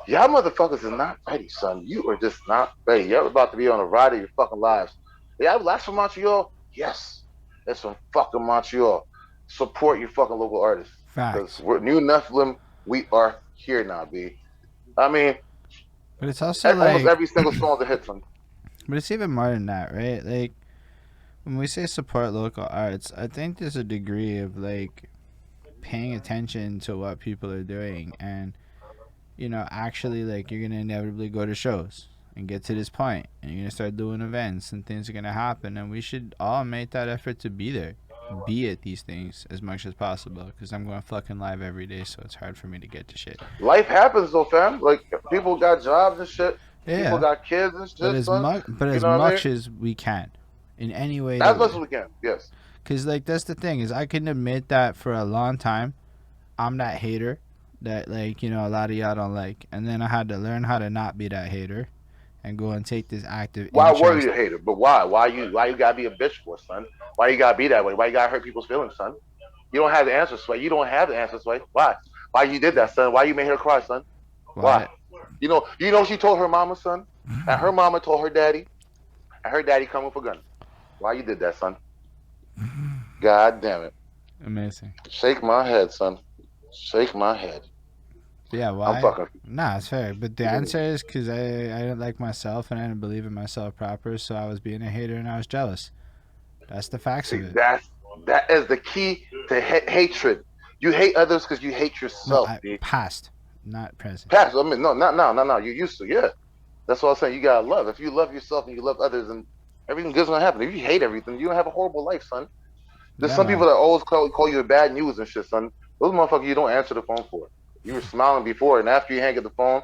y'all motherfuckers are not ready, son. You are just not ready. You're about to be on a ride of your fucking lives. Yeah, that's from Montreal. Yes, it's from fucking Montreal. Support your fucking local artists. Because we're New Nephilim. We are here now, B. I mean, but it's also almost every single song's a hit, son. But it's even more than that, right? Like, when we say support local arts, I think there's a degree of, like, paying attention to what people are doing. And, you know, actually, like, you're going to inevitably go to shows and get to this point. And you're going to start doing events and things are going to happen. And we should all make that effort to be there. Be at these things as much as possible, because I'm going fucking live every day, so it's hard for me to get to shit. Life happens though, fam. Like, people got jobs and shit. Yeah. People got kids and shit. But as much as we can, in any way. As much as we can, yes. Because, like, that's the thing, is I can admit that for a long time, I'm that hater that, like, you know, a lot of y'all don't like. And then I had to learn how to not be that hater and go and take this active Why interest. were you a hater? But why? Why you gotta be a bitch for, son? Why you gotta be that way? Why you gotta hurt people's feelings, son? You don't have the answers, Sway. You don't have the answers, Sway. Why? Why you did that, son? Why you made her cry, son? Why? You know she told her mama, son, and her mama told her daddy, and her daddy coming for gun. Why you did that, son? God damn it. Amazing. Shake my head, son. Shake my head. Yeah, why? I'm fucking. Nah, it's fair. But the answer is because I didn't like myself and I didn't believe in myself proper, so I was being a hater and I was jealous. That's the facts of it. That is the key to hatred. You hate others because you hate yourself. No, past, not present. Past. I mean, no, not now. No. You used to, yeah. That's what I'm saying. You gotta love. If you love yourself and you love others, and everything good's gonna happen. If you hate everything, you don't have a horrible life, son. There's some people that always call you bad news and shit, son. Those motherfuckers you don't answer the phone for. You were smiling before, and after you hang up the phone,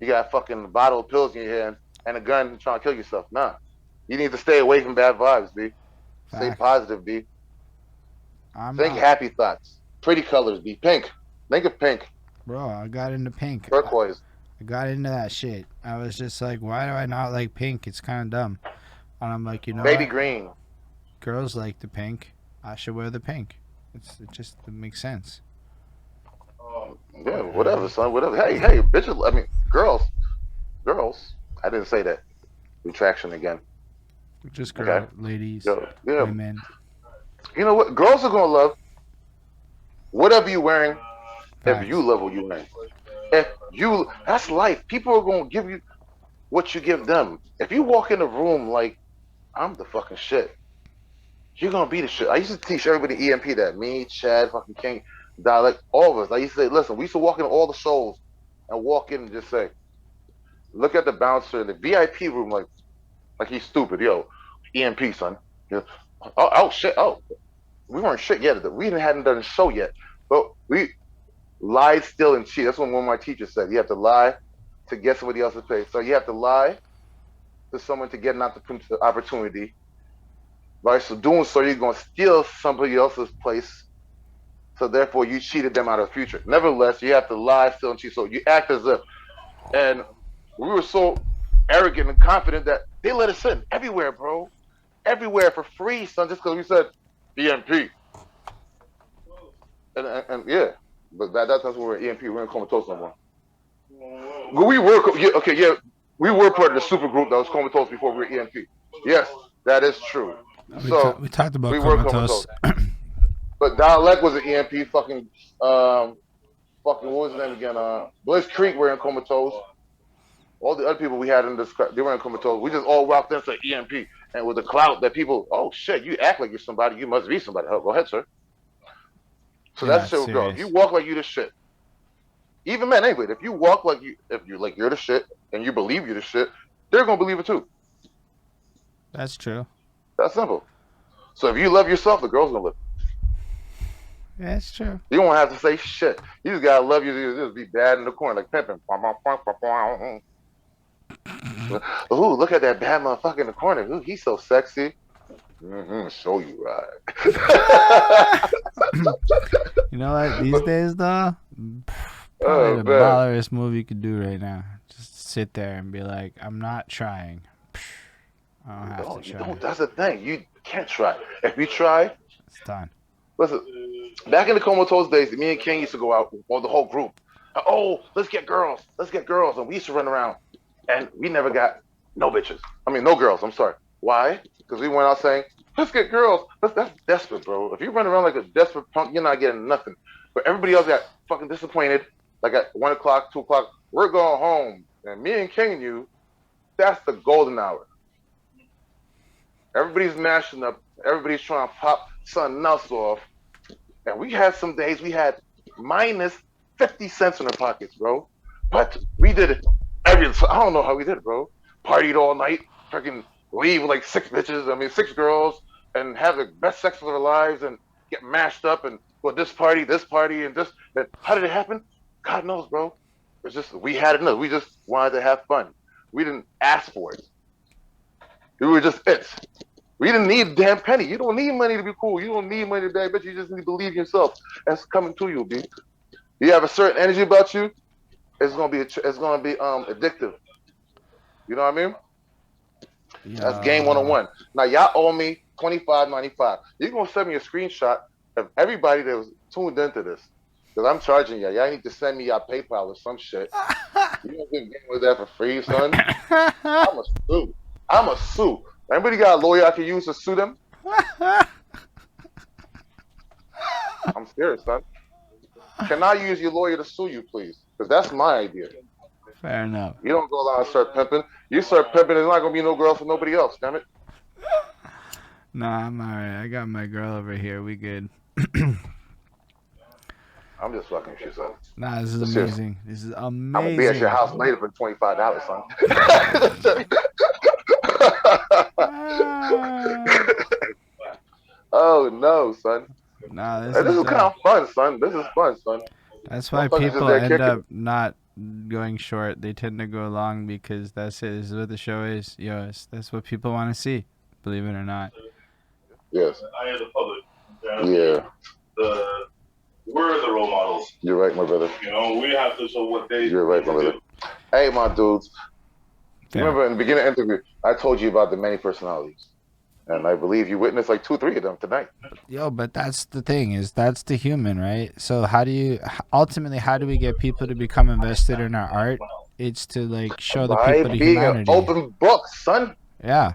you got a fucking bottle of pills in your hand and a gun trying to kill yourself. Nah. You need to stay away from bad vibes, B. Stay positive, B. Think happy thoughts. Pretty colors, B. Pink. Think of pink. Bro, I got into pink. Turquoise. I got into that shit. I was just like, why do I not like pink? It's kind of dumb. And I'm like, you know Baby what? green. Girls like the pink. I should wear the pink. It makes sense. Yeah, whatever, son. Whatever. Hey, bitches. I mean, girls. I didn't say that. Retraction again. Just girls, ladies, women. You know what? Girls are gonna love whatever you're wearing. If you love what you're wearing, that's life. People are gonna give you what you give them. If you walk in a room like I'm the fucking shit, you're gonna be the shit. I used to teach everybody EMP that. Me, Chad, fucking King, Dialect, all of us. I used to say, listen, we used to walk into all the shows and walk in and just say, look at the bouncer in the VIP room like he's stupid. Yo, EMP, son. Oh shit. Oh, we weren't shit yet. We hadn't done a show yet. But we lied, steal, and cheat. That's what one of my teachers said. You have to lie to get somebody else's pay. So you have to lie to someone to get an opportunity. Right? So doing so, you're going to steal somebody else's place. So therefore, you cheated them out of the future. Nevertheless, you have to lie, steal, and cheat. So you act as if. And we were so arrogant and confident that they let us in everywhere, bro. Everywhere for free, son, just because we said EMP. And yeah, but that's when we were EMP. We weren't Comatose no more. But we were, we were part of the super group that was Comatose before we were EMP. Yes, that is true. We talked about Comatose. But Dialect was an EMP. Fucking what was his name again? Bliss Creek were in Comatose. All the other people we had in this, they were in Comatose. We just all walked into EMP, and with the clout that people, oh shit, you act like you're somebody, you must be somebody. Oh, go ahead, sir. So that's shit, girl. If you walk like you the shit, even men anyway. If you walk like you're the shit, and you believe you're the shit, they're gonna believe it too. That's true. That's simple. So if you love yourself, the girl's gonna love you. Yeah, that's true. You don't have to say shit. You just gotta love you. You just be bad in the corner like pimping. Ooh, look at that bad motherfucker in the corner. Ooh, he's so sexy. Show you right. You know what? These days, though, probably the man. ballerest move you could do right now. Just sit there and be like, I'm not trying. I don't have to try. That's the thing. You can't try. If you try, It's done. listen. Back in the Comatose days, me and King used to go out, or the whole group. Oh, let's get girls. Let's get girls. And we used to run around. And we never got no bitches. I mean, no girls. I'm sorry. Why? Because we went out saying, let's get girls. That's desperate, bro. If you run around like a desperate punk, you're not getting nothing. But everybody else got fucking disappointed. Like at 1 o'clock, 2 o'clock, we're going home. And me and King knew that's the golden hour. Everybody's mashing up. Everybody's trying to pop something else off. And we had some days we had minus 50 cents in our pockets, bro. But we did it I don't know how we did it, bro. Partied all night, freaking leave with like 6 girls, and have the best sex of our lives and get mashed up and go this party, and this. And how did it happen? God knows, bro. It's just, we had enough. We just wanted to have fun. We didn't ask for it. We were just it. We didn't need a damn penny. You don't need money to be cool. You don't need money to be a bitch. You just need to believe in yourself. That's coming to you, B. You have a certain energy about you. It's gonna be addictive. You know what I mean? Yeah. That's game 101. Now y'all owe me $25.95. You're gonna send me a screenshot of everybody that was tuned into this, because I'm charging y'all. Y'all need to send me y'all PayPal or some shit. You don't get game with that for free, son. I'm a sue. Anybody got a lawyer I can use to sue them? I'm serious, son. Can I use your lawyer to sue you, please? Because that's my idea. Fair enough. You don't go out and start pimping. You start pimping, there's not going to be no girl for nobody else, damn it. Nah, I'm alright. I got my girl over here. We good. I'm just fucking shit, son. Nah, this is amazing. This is amazing. I'm going to be at your house later for $25, son. Oh, no, son. Nah, this is kind of fun, son. This is fun, son. That's why people end up not going short. They tend to go long because that's it. This is what the show is. Yes, that's what people want to see. Believe it or not. Yes. I am the public. Yeah. We're the role models. You're right, my brother. You know, we have to show what they. You're right, my brother. Hey, my dudes. Yeah. Remember in the beginning of the interview, I told you about the many personalities. And I believe you witnessed like 2 or 3 of them tonight. Yo, but that's the thing, is that's the human, right? So how do we get people to become invested in our art? It's to like show the people the humanity. Being an open book, son. Yeah.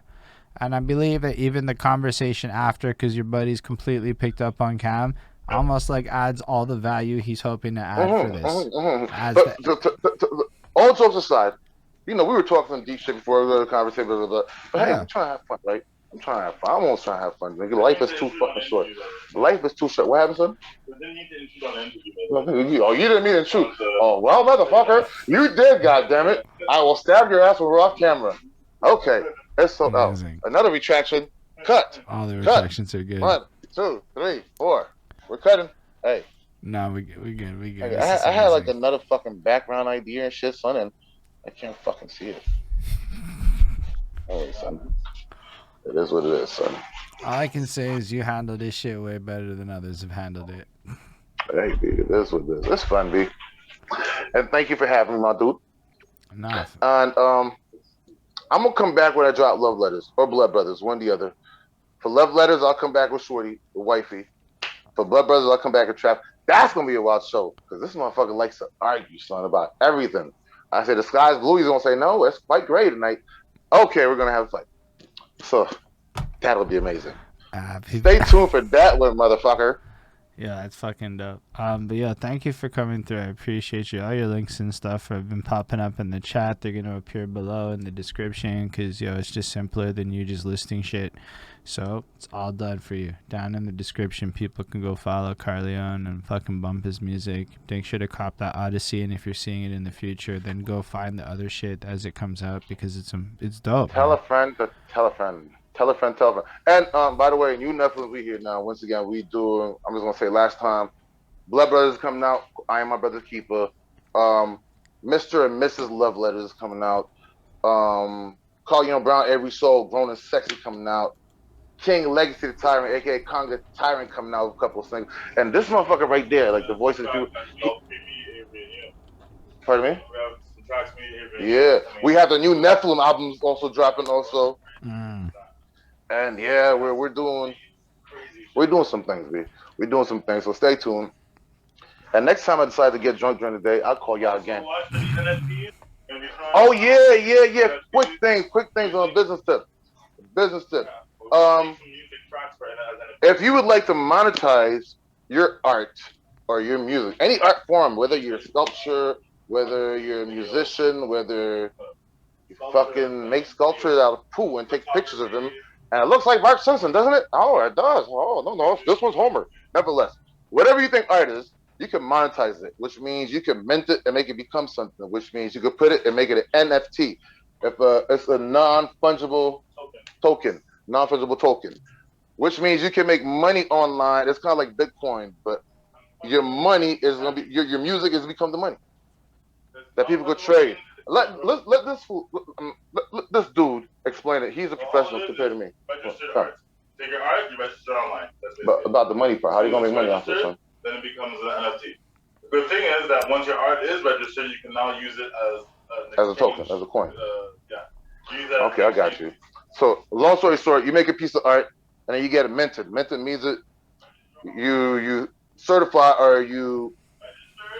And I believe that even the conversation after, because your buddy's completely picked up on cam, almost like adds all the value he's hoping to add for this. All jokes aside, you know, we were talking some deep shit before the conversation, but hey, I'm trying to have fun, right? I'm trying to have fun. I'm almost trying to have fun. Nigga, life is too fucking short. Life is too short. What happened, son? Oh, you didn't mean to shoot. Oh, well, motherfucker, you did, goddammit. I will stab your ass when we're off camera. Okay. It's so another retraction. Cut. All the retractions are good. 1, 2, 3, 4. We're cutting. Hey. No, we good. I had like another fucking background idea and shit, son, and I can't fucking see it. Hey, son. It is what it is, son. All I can say is you handled this shit way better than others have handled it. Hey, B, it is what it is. It's fun, B. And thank you for having me, my dude. Enough. And I'm gonna come back when I drop Love Letters or Blood Brothers, one or the other. For Love Letters, I'll come back with Shorty, with Wifey. For Blood Brothers, I'll come back with Trap. That's gonna be a wild show, because this motherfucker likes to argue, son, about everything. I said the sky's blue. He's gonna say no. It's quite gray tonight. Okay, we're gonna have a fight. So that'll be amazing. Stay tuned for that one, motherfucker. Yeah, that's fucking dope. But yeah, thank you for coming through. I appreciate you. All your links and stuff have been popping up in the chat. They're gonna appear below in the description, because it's just simpler than you just listing shit. So it's all done for you. Down in the description, people can go follow Carleone and fucking bump his music. Make sure to cop that Odyssey, and if you're seeing it in the future, then go find the other shit as it comes out, because it's dope. Tell a friend to tell a friend. Tell a friend, tell a friend. And by the way, new Netflix, we here now. Once again, we do. I'm just gonna say last time, Blood Brothers is coming out. I Am My Brother's Keeper. Mr. and Mrs. Love Letters is coming out. Carleone Brown, Every Soul, Grown and Sexy coming out. King Legacy the Tyrant, aka Conga Tyrant, coming out with a couple of things. And this motherfucker right there, like the voices do. Pardon me? Yeah, we have the new Nephilim albums also dropping also. And yeah, we're doing some things, B. We're doing some things, so stay tuned. And next time I decide to get drunk during the day, I'll call y'all again. Oh yeah. Quick things on business tip. If you would like to monetize your art or your music, any art form, whether you're a sculpture, whether you're a musician, whether you fucking make sculptures out of poo and take pictures of them, and it looks like Mark Simpson, doesn't it? Oh, it does. Oh, no, this one's Homer. Nevertheless, whatever you think art is, you can monetize it, which means you can mint it and make it become something, which means you could put it and make it an NFT. If it's a non-fungible token, which means you can make money online. It's kind of like Bitcoin, but your money is gonna be your music is become the money that people could trade. Let this dude explain it. He's a professional compared to me. Registered art. Take your art, you register online. But about the money part, how are you gonna make money off this one? Then it becomes an NFT. The good thing is that once your art is registered, you can now use it as a token, as a coin. Yeah. Okay, I got you. So, long story short, you make a piece of art and then you get it minted. Minted means it you certify or you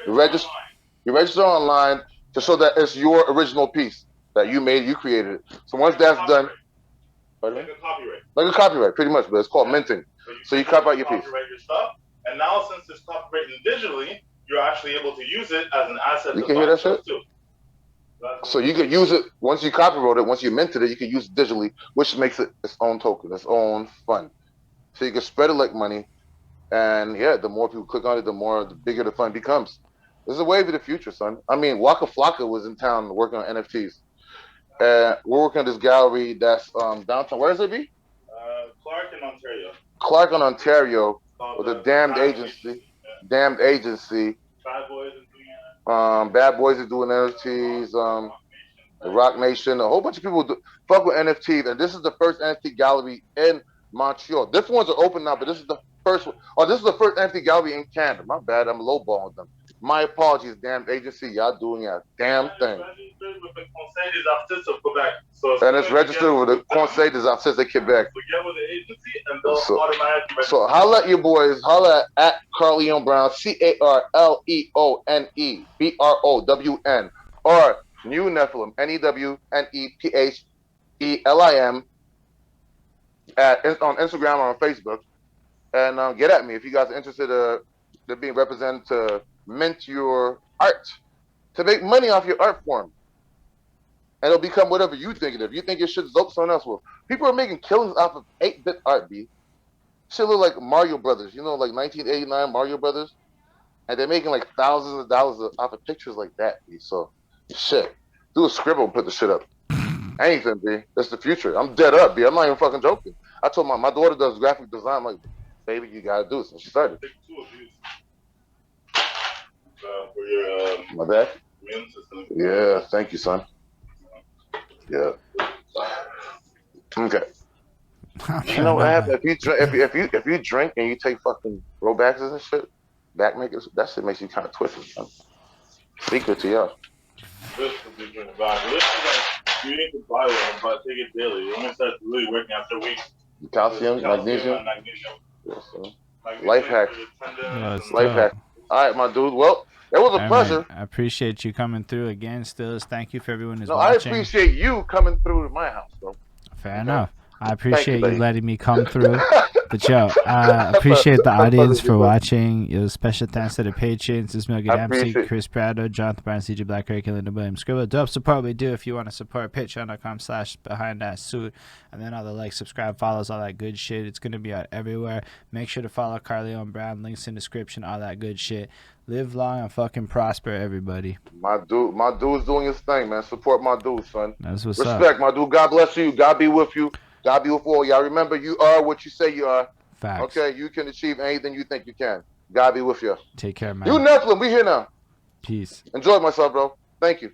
register online to show that it's your original piece that you made, you created it. So once that's done, like a copyright. Like a copyright, pretty much, but it's called minting. So you copyright your piece. Copyright your stuff, and now since it's copywritten digitally, you're actually able to use it as an asset. You can hear that shit? Too. So you can use it, once you copyright it, once you minted it, you can use it digitally, which makes it its own token, its own fund. So you can spread it like money, and yeah, the more people click on it, the bigger the fund becomes. This is a wave of the future, son. I mean, Waka Flocka was in town working on NFTs. We're working on this gallery that's downtown. Where is it, B? Clark in Ontario, with a damned agency. Yeah. Damned agency. Bad Boys is doing it. Bad Boys is doing NFTs. The Rock Nation, a whole bunch of people fuck with NFTs, and this is the first NFT gallery in Montreal. Different ones are open now, but this is the first one. Oh, this is the first NFT gallery in Canada. My bad, I'm lowballing them. My apologies, damn agency. Y'all doing your damn thing. And it's registered with the Conseil des Artistes de Québec. So holla at your boys. Holla at Carleone Brown, CarleoneBrown, or New Nephilim, NEWNEPHELIM, on Instagram or on Facebook. And get at me if you guys are interested in being represented to mint your art, to make money off your art form. And it'll become whatever you think it is. If you think your shit's dope, someone else will. People are making killings off of 8-bit art, B. Shit look like Mario Brothers. You know, like 1989 Mario Brothers? And they're making like thousands of dollars off of pictures like that, B. So, shit. Do a scribble and put the shit up. Anything, B. That's the future. I'm dead up, B. I'm not even fucking joking. I told my daughter does graphic design. I'm like, baby, you gotta do it. So she started. For your my bad. immune system. Yeah, thank you, son. Yeah. Okay. You know what happens if you drink and you take fucking Robaxes and shit, back makers, that shit makes you kind of twisted. Son. Secret to y'all. This is like you need to buy one, but take it daily. You only start really working after weeks. Calcium, magnesium. Yes, life hack. Life hack. All right, my dude. Well, it was a pleasure. Man, I appreciate you coming through again, Stills. Thank you for everyone who's watching. I appreciate you coming through to my house, bro. Fair enough. I appreciate you letting me come through. But yo, I appreciate the audience for watching. Yo, special thanks to the patrons. This is Milky MC, Chris Prado, Jonathan Brown, CJ Black, Ray, Linda Williams, Scribble. Dope support we do if you want to support. Patreon.com/BehindThatSuit. And then all the like, subscribe, follows, all that good shit. It's going to be out everywhere. Make sure to follow Carleone Brown. Links in the description, all that good shit. Live long and fucking prosper, everybody. My dude's doing his thing, man. Support my dude, son. That's what's up. Respect, my dude. God bless you. God be with you. God be with all y'all. Remember, you are what you say you are. Facts. Okay, you can achieve anything you think you can. God be with you. Take care, man. You Nephilim, we here now. Peace. Enjoy myself, bro. Thank you.